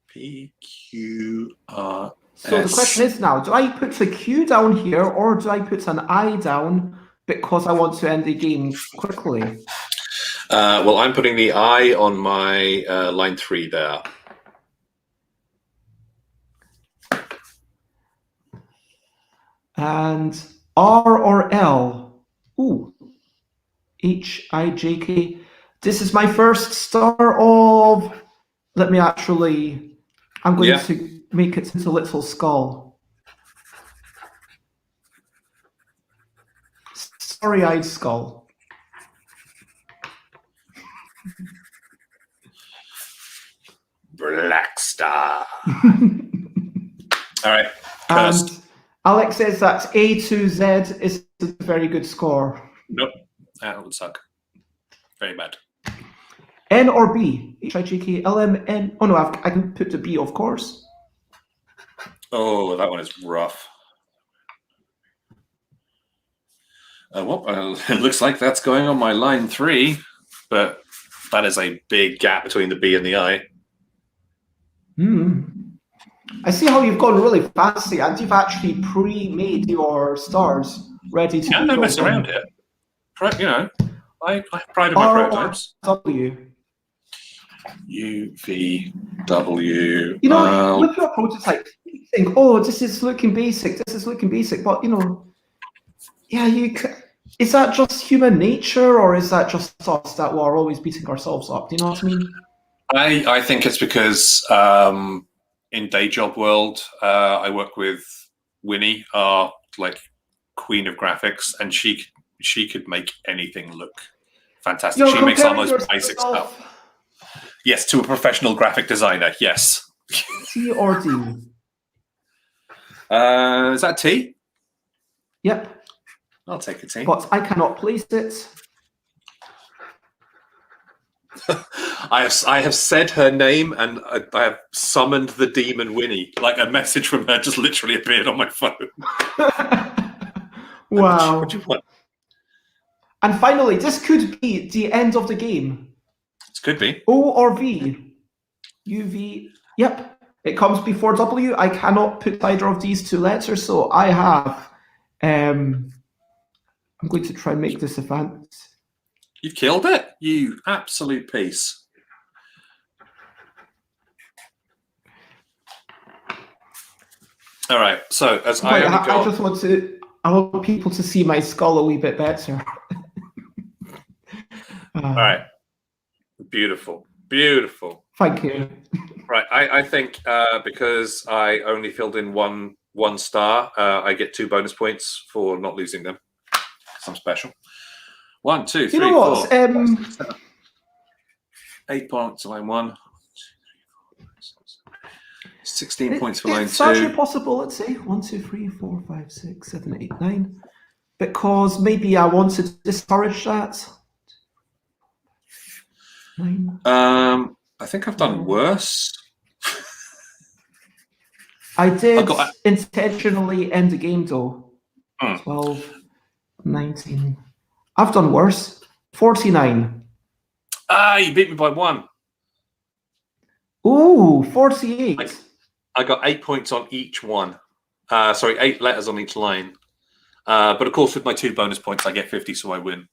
P, Q, R, So S. the question is now, do I put a Q down here or do I put an I down because I want to end the game quickly? Well, I'm putting the I on my line 3 there. And R or L? Ooh. H, I, J, K. This is my first star of... Let me actually... I'm going to make it into a little skull. Starry-eyed skull. Black Star. All right. And Alex says that A to Z is a very good score. Nope. That would suck. Very bad. N or B? H, I, J, K, L, M, N. Oh no, I can put the B, of course. Oh, that one is rough. Well, it looks like that's going on my line 3, but that is a big gap between the B and the I. I see how you've gone really fancy, and you've actually pre-made your stars ready to Yeah, be don't mess filled in. around here. You know, I pride in my prototypes. W. U, V, W. You know, with your prototype, you think, oh, this is looking basic, but, you know, yeah, is that just human nature, or is that just us that we're always beating ourselves up? Do you know what I mean? I think it's because in day job world, I work with Winnie, our like queen of graphics, and she could make anything look fantastic. She makes our most basic stuff. Yes, to a professional graphic designer. Yes. T or D? Is that T? Yep. I'll take a T. But I cannot place it. I have said her name, and I have summoned the demon Winnie. Like a message from her just literally appeared on my phone. Wow. What do you want? And finally, this could be the end of the game. This could be. O or V? U, V. Yep. It comes before W. I cannot put either of these two letters, so I have. I'm going to try and make this advance. You've killed it, you absolute piece. All right, so as I just want to. I want people to see my skull a wee bit better. All right, beautiful, beautiful. Thank you. Right, I think because I only filled in one star, I get 2 bonus points for not losing them. I'm special. 1, 2, 3, 4, 5, 6, 7. 8 points for line 1. 16 points for line 2. It's actually possible, let's say 1, 2, 3, 4, 5, 6, 7, 8, 9. Because maybe I want to discourage that. 9. I think I've done worse. I did intentionally end the game though. 12, 19. I've done worse. 49. Ah, you beat me by 1. Ooh, 48. I got 8 points on each one. Sorry, 8 letters on each line. But of course, with my 2 bonus points, I get 50, so I win.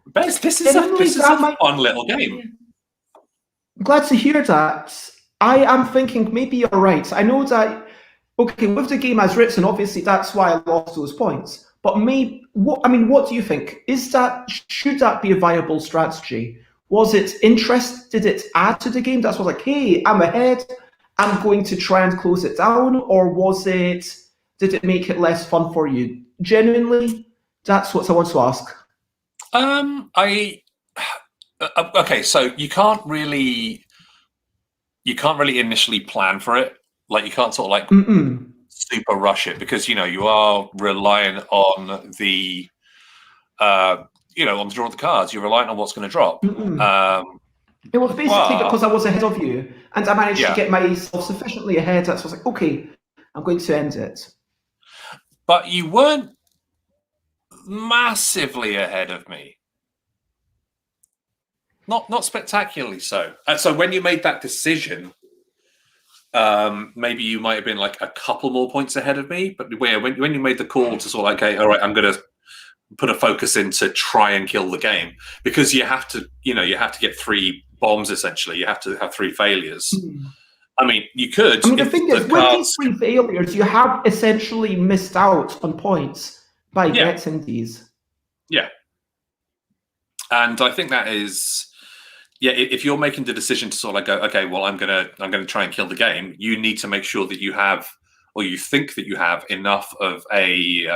Bez, this is a fun little game. I'm glad to hear that. I am thinking maybe you're right. I know that, okay, with the game as written, obviously that's why I lost those points. But what do you think? Should that be a viable strategy? Was it interest? Did it add to the game? That's what like, hey, I'm ahead. I'm going to try and close it down. Or did it make it less fun for you? Genuinely, that's what I want to ask. Okay, so you can't really initially plan for it. Like you can't sort of like super rush it because you are relying on the on the draw of the cards. You're relying on what's going to drop. It was basically because I was ahead of you and I managed to get myself sufficiently ahead. That's why I was like, okay, I'm going to end it. But you weren't massively ahead of me. Not spectacularly so. So when you made that decision, maybe you might have been like a couple more points ahead of me. But when you made the call to sort of like, okay, all right, I'm going to put a focus in to try and kill the game because you have to get 3 bombs essentially. You have to have 3 failures. I mean, you could. I mean, the thing is, with these 3 failures, you have essentially missed out on points by getting these. Yeah, and I think that is. Yeah, if you're making the decision to sort of like go, okay, well, I'm gonna try and kill the game, you need to make sure that you have, or you think that you have enough of a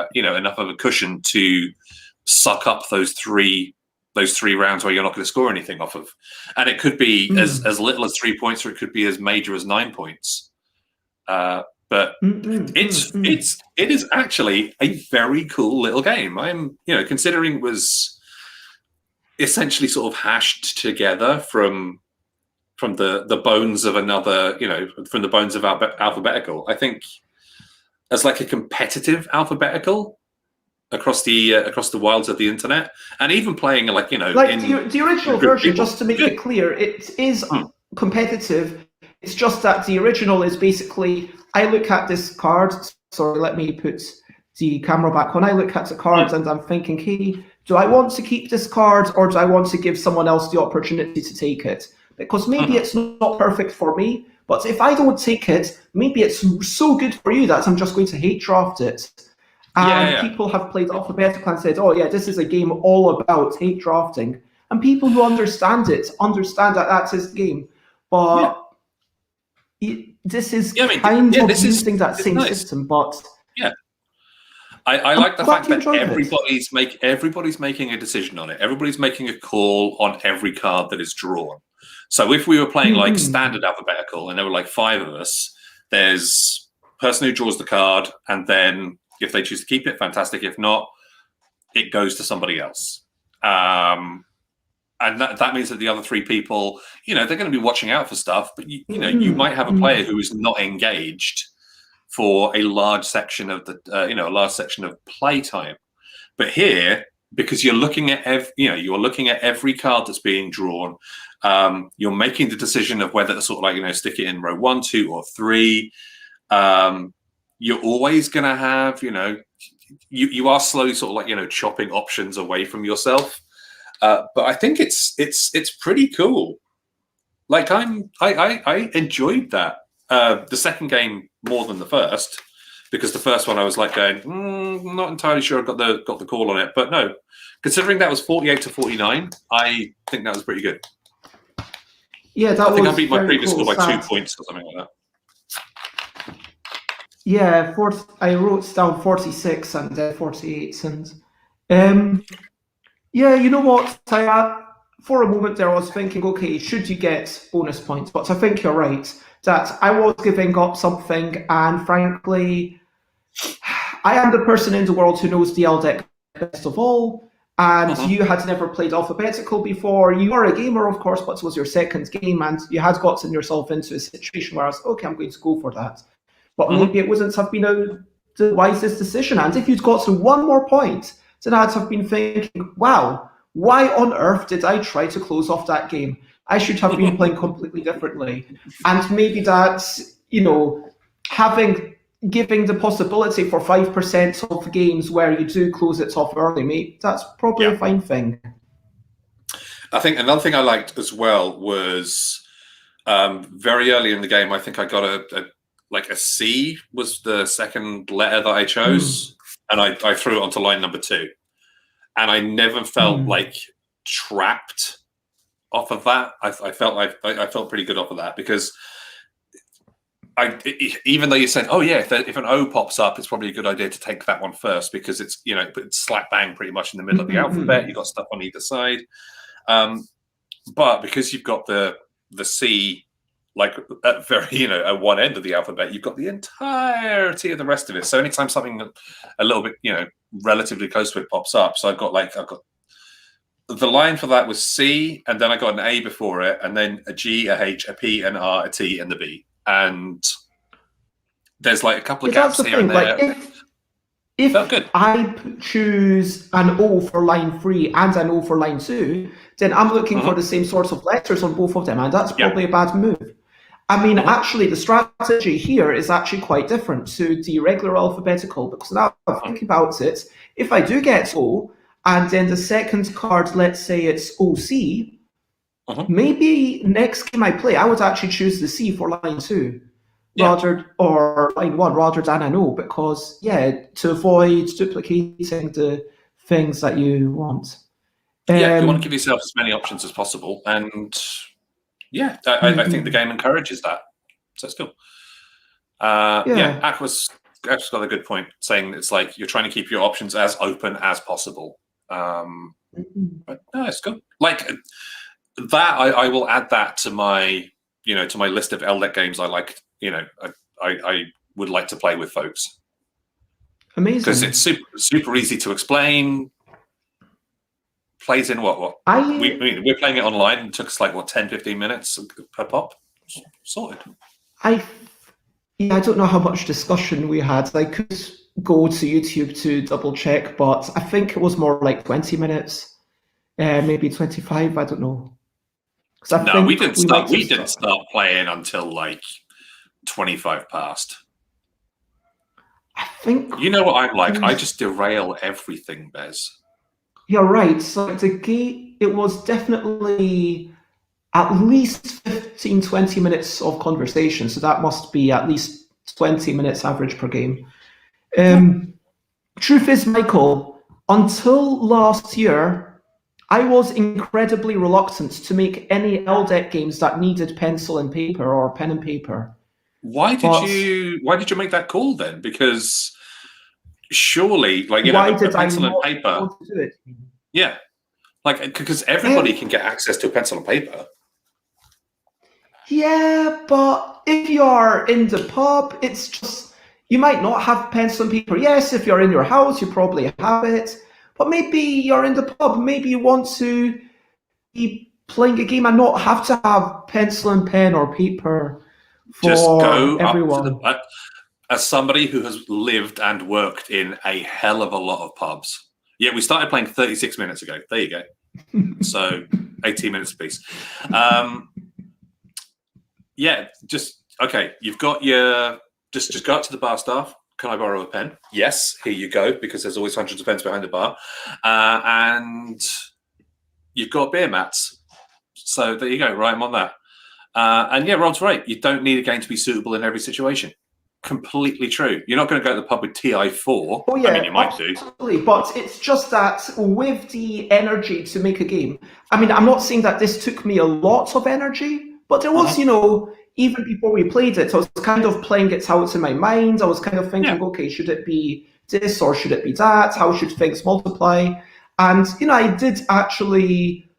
cushion to suck up those three rounds where you're not going to score anything off of, and it could be as little as 3 points, or it could be as major as 9 points. But it is actually a very cool little game. I'm considering it was essentially sort of hashed together from the bones of another, from the bones of alphabetical. I think as like a competitive alphabetical across the wilds of the internet, and even playing like the original version, just to make it clear, it is competitive. It's just that the original is basically, I look at this card. Sorry, let me put the camera back. When I look at the cards and I'm thinking, hey, do I want to keep this card or do I want to give someone else the opportunity to take it? Because maybe it's not perfect for me, but if I don't take it, maybe it's so good for you that I'm just going to hate draft it. And people have played alphabetical and said, oh yeah, this is a game all about hate drafting. And people who understand it understand that that's his game. But this is kind of using that same system, but I like the fact that everybody's making a decision on it. Everybody's making a call on every card that is drawn. So if we were playing like standard alphabetical and there were like 5 of us, there's a person who draws the card, and then if they choose to keep it, fantastic. If not, it goes to somebody else. And that means that the other 3 people, they're going to be watching out for stuff, but you might have a player who is not engaged for a large section of the playtime. But here, because you're looking at every card that's being drawn, you're making the decision of whether to sort of stick it in row 1, 2, or 3. You're always going to have, you are slowly sort of chopping options away from yourself. But I think it's pretty cool. Like I enjoyed that. The second game more than the first, because the first one I was like going, not entirely sure I got the call on it. But no, considering that was 48 to 49, I think that was pretty good. Yeah, I think I beat my previous score by 2 points or something like that. Yeah, I wrote down 46 and 48, and you know what? For a moment there, I was thinking, okay, should you get bonus points? But I think you're right that I was giving up something, and frankly, I am the person in the world who knows DL deck best of all. And you had never played alphabetical before. You are a gamer, of course, but it was your second game, and you had gotten yourself into a situation where I was, okay, I'm going to go for that. But maybe it wouldn't have been the wisest decision. And if you'd gotten 1 more point, then I'd have been thinking, wow, why on earth did I try to close off that game? I should have been playing completely differently. And maybe that's, giving the possibility for 5% of games where you do close it off early, mate, that's probably a fine thing. I think another thing I liked as well was very early in the game, I think I got a C was the second letter that I chose, and I threw it onto line number 2. And I never felt trapped off of that. I felt pretty good off of that, because even though you said, oh yeah, if an O pops up, it's probably a good idea to take that one first, because it's it's slap bang pretty much in the middle of the alphabet. You've got stuff on either side, but because you've got the C at very at one end of the alphabet, you've got the entirety of the rest of it. So anytime something a little bit relatively close to it pops up, so I've got the line for that was C, and then I got an A before it, and then a G, a H, a P, an R, a T, and the B. And there's a couple of gaps here and there. If I choose an O for line 3 and an O for line 2, then I'm looking for the same sorts of letters on both of them, and that's probably a bad move. I mean, actually, the strategy here is actually quite different to the regular alphabetical, because now I'm thinking about it, if I do get O, and then the second card, let's say it's OC, maybe next game I play, I would actually choose the C for line 2. Or line 1 rather than an O, because to avoid duplicating the things that you want. You want to give yourself as many options as possible, and I think the game encourages that, so it's cool. Aqua's got a good point, saying it's you're trying to keep your options as open as possible. But no, it's good. That I will add that to my to my list of LDEC games I like. I would like to play with folks. Amazing. Because it's super easy to explain. plays in what? We're playing it online. It took us like, what, 10, 15 minutes per pop? Sorted. I don't know how much discussion we had. I could go to YouTube to double check, but I think it was more like 20 minutes, maybe 25. I don't know. No, we didn't start playing until like 25 past. I think you know what I'm like. I just derail everything, Bez. You're right. So the gate, it was definitely at least 15, 20 minutes of conversation. So that must be at least 20 minutes average per game. Truth is, Michael, until last year, I was incredibly reluctant to make any LDEC games that needed pencil and paper or pen and paper. Why did you make that call then? Because surely, like, you know, a pencil and paper. Yeah, like, because everybody can get access to a pencil and paper. Yeah, but if you're in the pub, it's just, you might not have pencil and paper. Yes, if you're in your house, you probably have it. But maybe you're in the pub, maybe you want to be playing a game and not have to have pencil and pen or paper for just go everyone. Up to as somebody who has lived and worked in a hell of a lot of pubs. Yeah, we started playing 36 minutes ago. There you go. So 18 minutes apiece. Yeah, okay. You've got your just go up to the bar staff. Can I borrow a pen? Yes, here you go, because there's always hundreds of pens behind the bar. And you've got beer mats. So there you go. Right, I'm on that. And yeah, Rod's right. You don't need a game to be suitable in every situation. Completely true. You're not going to go to the pub with TI4. Oh, yeah, I mean, you might absolutely, do. But it's just that with the energy to make a game, I mean, I'm not saying that this took me a lot of energy, but there was, you know, even before we played it, I was kind of playing it out in my mind. I was kind of thinking, okay, should it be this or should it be that? How should things multiply? And, you know, I did actually,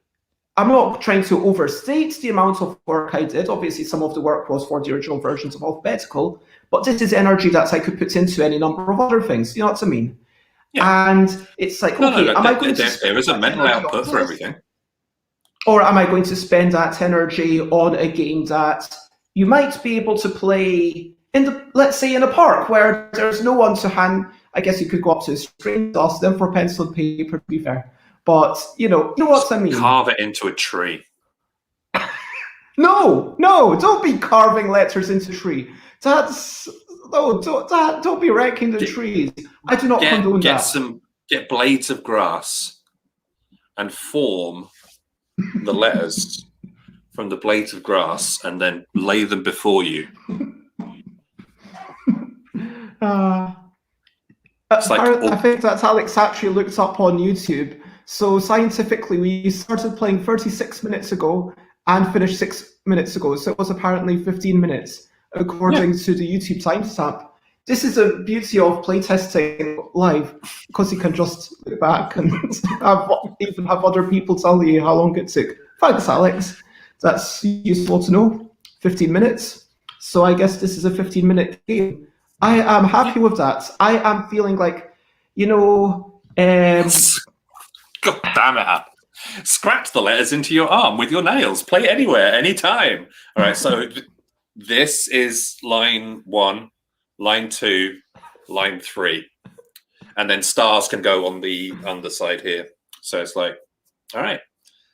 I'm not trying to overstate the amount of work I did. Obviously, some of the work was for the original versions of Alphabetical, but this is energy that I could put into any number of other things. You know what I mean? Yeah. And it's like, okay, am I going to... There is a mental output for everything. Or am I going to spend that energy on a game that you might be able to play in the, let's say, in a park where there's no one to hand? I guess you could go up to a stranger, ask them for pencil and paper, to be fair. But, you know what I mean? Carve it into a tree. No, don't be carving letters into a tree. Don't be wrecking the trees. I do not condone that. Get blades of grass and form the letters from the blades of grass and then lay them before you. I think that's Alex actually looked up on YouTube. So scientifically, we started playing 36 minutes ago and finished 6 minutes ago. So it was apparently 15 minutes, according to the YouTube timestamp. This is the beauty of playtesting live, because you can just look back and even have other people tell you how long it took. Thanks, Alex. That's useful to know. 15 minutes. So I guess this is a 15-minute game. I am happy with that. I am feeling like, you know... God damn it. Scratch the letters into your arm with your nails. Play anywhere, anytime. All right, so this is line 1, line 2, line 3. And then stars can go on the underside here. So it's like, all right.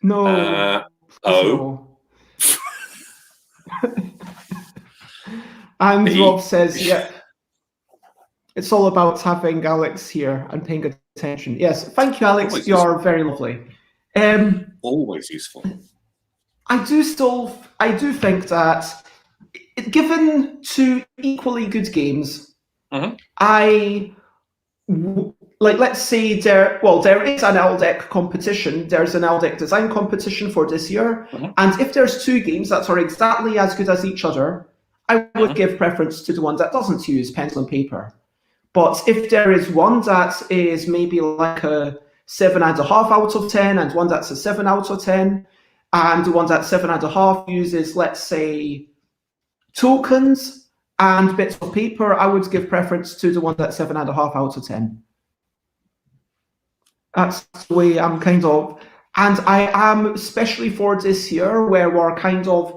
No. O. And Rob says, yeah, it's all about having Alex here and paying attention. Yes, thank you, Alex. Always You're useful. Very lovely. Always useful. I do think that given two equally good games, let's say there is an LDEC competition. There's an LDEC design competition for this year. And if there's two games that are exactly as good as each other, I would give preference to the one that doesn't use pencil and paper. But if there is one that is maybe like a 7.5 out of 10 and one that's a 7 out of 10, and the one that's 7.5 uses, let's say, tokens and bits of paper, I would give preference to the one that's 7.5 out of 10. That's the way I'm kind of... And I am, especially for this year, where we're kind of,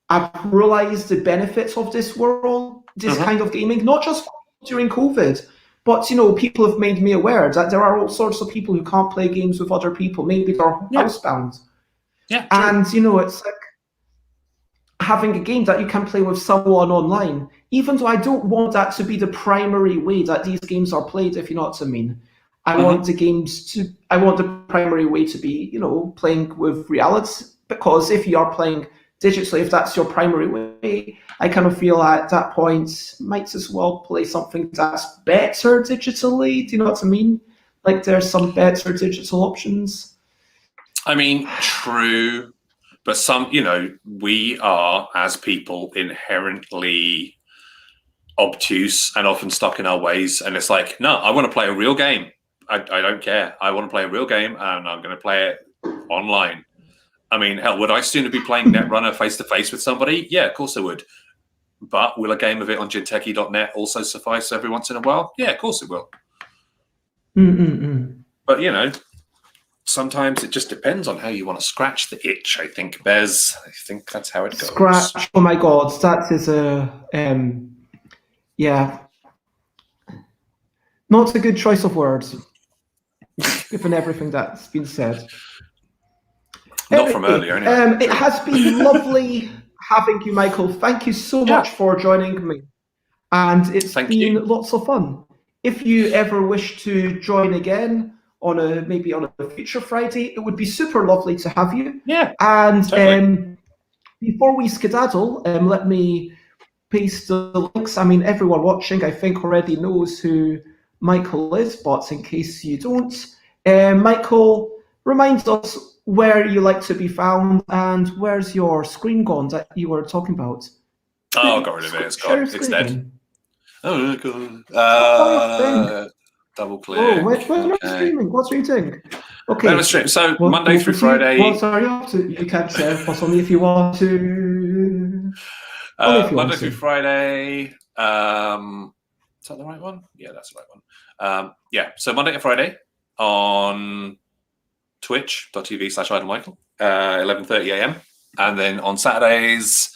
I've realised the benefits of this world, this kind of gaming, not just during COVID, but, people have made me aware that there are all sorts of people who can't play games with other people. Maybe they're housebound. Yeah, and, it's like having a game that you can play with someone online, even though I don't want that to be the primary way that these games are played, if you know what I mean. I want the primary way to be, playing with reality, because if you are playing digitally, if that's your primary way, I kind of feel at that point, might as well play something that's better digitally. Do you know what I mean? Like there's some better digital options. I mean, true. But we are, as people, inherently obtuse and often stuck in our ways. And it's like, no, I want to play a real game. I don't care. I want to play a real game, and I'm going to play it online. I mean, hell, would I sooner be playing Netrunner face-to-face with somebody? Yeah, of course I would. But will a game of it on gintechie.net also suffice every once in a while? Yeah, of course it will. But, sometimes it just depends on how you want to scratch the itch, I think, Bez. I think that's how it goes. Scratch, oh my God, that is not a good choice of words, given everything that's been said. Not from earlier, anyway. It has been lovely having you, Michael. Thank you so much for joining me. And it's been lots of fun. If you ever wish to join again, maybe on a future Friday, it would be super lovely to have you. Yeah. And totally. Before we skedaddle, let me paste the links. I mean, everyone watching, I think, already knows who Michael is, but in case you don't, Michael, remind us where you like to be found, and where's your screen gone that you were talking about? Oh, I got rid of it. It's gone. It's dead. Oh, God. Double click. Oh, when you're streaming, what are you doing? Okay. So Monday through Friday. What are you up to? You can share us only if you want to. Monday through Friday. Is that the right one? Yeah, that's the right one. So Monday to Friday on twitch.tv/idlemichael, 11:30 a.m. And then on Saturdays,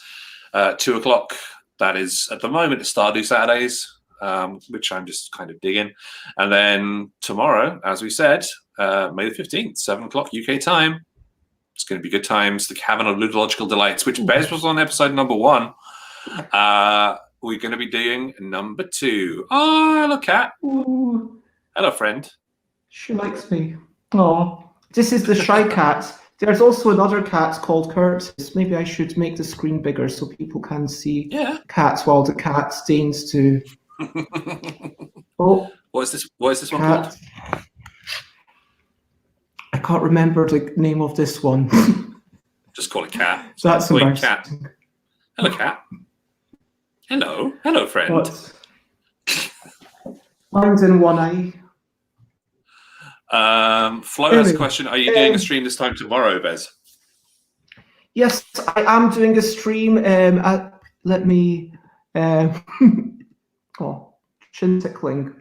2 o'clock. That is, at the moment, it's Stardew Saturdays, which I'm just kind of digging. And then tomorrow, as we said, May the 15th, 7 o'clock UK time. It's going to be good times. The Cavern of Ludological Delights, which Bez was on episode number 1. We're going to be doing number 2. Oh, hello, cat. Ooh. Hello, friend. She likes me. Oh, this is the shy cat. There's also another cat called Curtis. Maybe I should make the screen bigger so people can see cats while the cat deigns to. Oh, what is this one called? I can't remember the name of this one. Just call it cat. That's embarrassing. Cat. Hello, cat. Hello, friend. What? Mine's in one eye. Flo has a question. Are you doing a stream this time tomorrow, Bez? Yes, I am doing a stream. Let me. Chin tickling.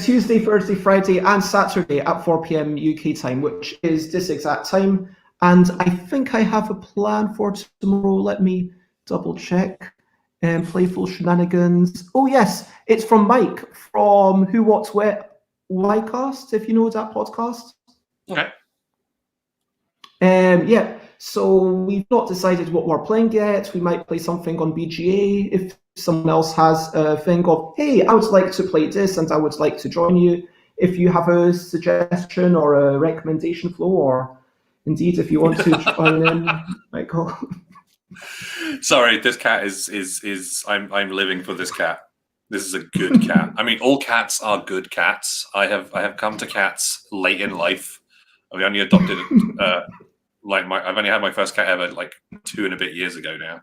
Tuesday, Thursday, Friday, and Saturday at 4 p.m. UK time, which is this exact time. And I think I have a plan for tomorrow. Let me double check. Playful Shenanigans. Oh, yes, it's from Mike from Who, What, Where, Whycast, if you know that podcast. Okay. So we've not decided what we're playing yet. We might play something on BGA if someone else has a thing of, hey, I would like to play this and I would like to join you. If you have a suggestion or a recommendation, Flo, or indeed if you want to join in, Michael. Sorry, this cat is I'm living for this cat. This is a good cat. I mean, all cats are good cats. I have come to cats late in life. I've only adopted I've only had my first cat ever 2 and a bit years ago now.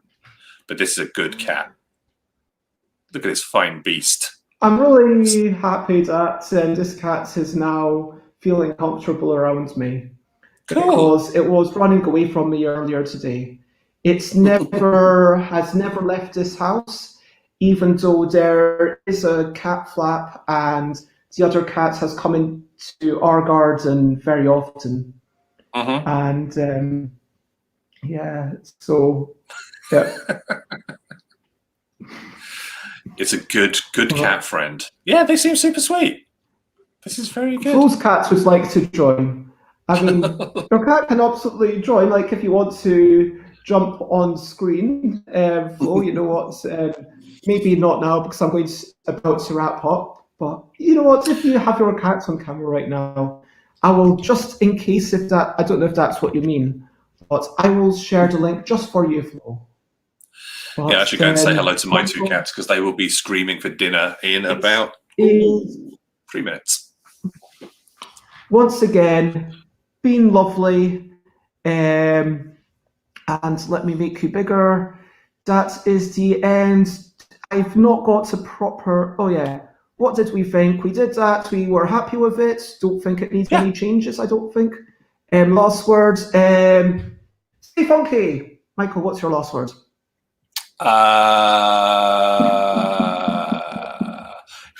But this is a good cat. Look at this fine beast. I'm really happy that this cat is now feeling comfortable around me. Cool. Because it was running away from me earlier today. It's has never left this house, even though there is a cat flap and the other cat has come into our garden very often. And yeah, so yeah. It's a good cat friend. Yeah, they seem super sweet. This is very good. Flo's cats would like to join. I mean, your cat can absolutely join. Like if you want to jump on screen, Flo, you know what? Maybe not now because I'm about to wrap up. But you know what? If you have your cats on camera right now, I will just in case if that I don't know if that's what you mean, but I will share the link just for you, Flo. But yeah, I should go and say hello to my two cats because they will be screaming for dinner in about 3 minutes. Once again, been lovely. And let me make you bigger. That is the end. I've not got a proper. Oh yeah. What did we think? We did that. We were happy with it. Don't think it needs any changes. I don't think. Last words. Stay funky, Michael. What's your last word?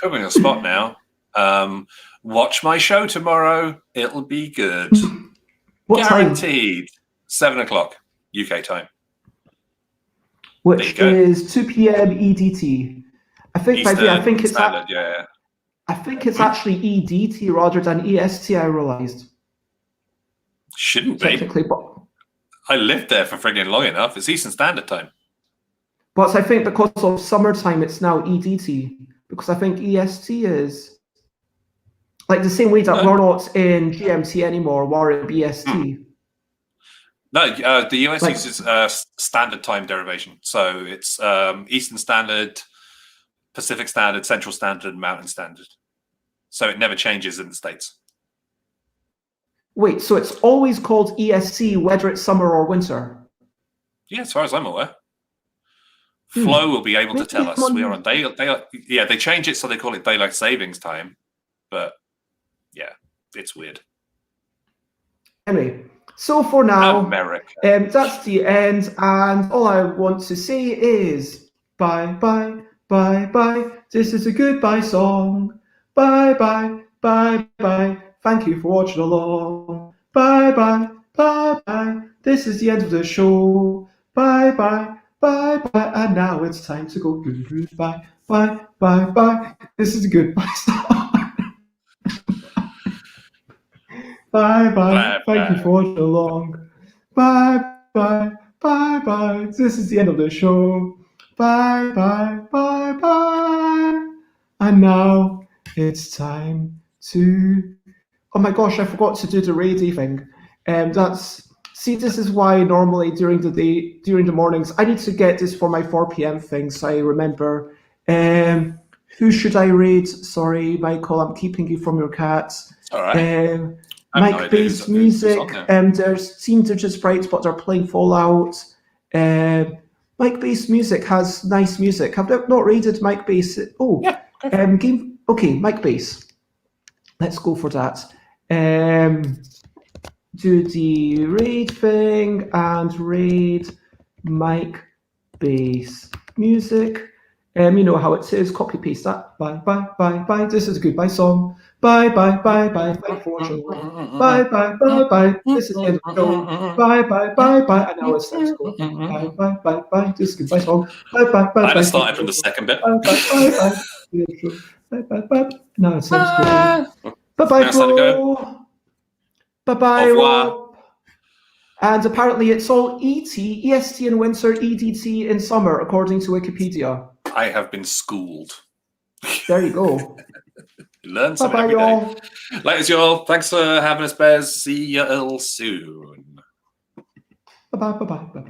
Put me on the spot now. Watch my show tomorrow. It'll be good. What Guaranteed. time? 7 o'clock UK time. Which is 2 p.m. EDT. I think Eastern I think it's Standard, yeah. I think it's actually EDT rather than EST. I realised. Shouldn't be. Technically, but I lived there for friggin' long enough. It's Eastern Standard Time. But I think because of summertime, it's now EDT. Because I think EST is like the same way that we're not in GMT anymore, we're in BST. No, the US uses standard time derivation. So it's Eastern Standard, Pacific Standard, Central Standard, and Mountain Standard. So it never changes in the States. Wait, so it's always called EST, whether it's summer or winter? Yeah, as far as I'm aware. Flo will be able to tell us. We are on daylight. Yeah, they change it so they call it daylight savings time. But yeah, it's weird. Anyway, so for now, America. That's the end. And all I want to say is bye, bye, bye, bye. This is a goodbye song. Bye, bye, bye, bye. Thank you for watching along. Bye, bye, bye, bye. This is the end of the show. Bye, bye, bye, bye. And now it's time to go goodbye, bye, bye, bye. This is a goodbye song. Bye, bye. Thank you for watching along. Bye, bye, bye, bye. This is the end of the show. Bye, bye, bye, bye. And now it's time to. Oh my gosh, I forgot to do the radio thing. This is why normally during the mornings, I need to get this for my 4 p.m. thing, so I remember. Who should I raid? Sorry, Michael, I'm keeping you from your cats. All right. Mike-based music. There's they're just bright, but they're playing Fallout. Mike-based music has nice music. I've not raided Mike-based. Oh, yeah. Game. Okay, Mike-based. Let's go for that. Do the raid thing and raid Mike-based music. You know how it is. Copy paste that. Bye, bye, bye, bye. This is a goodbye song. Bye, bye, bye, bye. Thank you for watching. Bye, bye, bye, bye. This is the end of the show. Bye, bye, bye, bye. And now it's time to go. Bye, bye, bye, bye. This is a goodbye song. Bye, bye, bye, bye. I started from the second bit. Bye, bye, bye, bye. Bye, bye, bye. Now it's time to go. Bye, bye, Flo. Bye, bye, Rob. And apparently it's all EST in winter, EDT in summer, according to Wikipedia. I have been schooled. There you go. Learn something every day. Ladies, y'all. Thanks for having us, Bez. See you all soon. Bye-bye, bye-bye, bye-bye.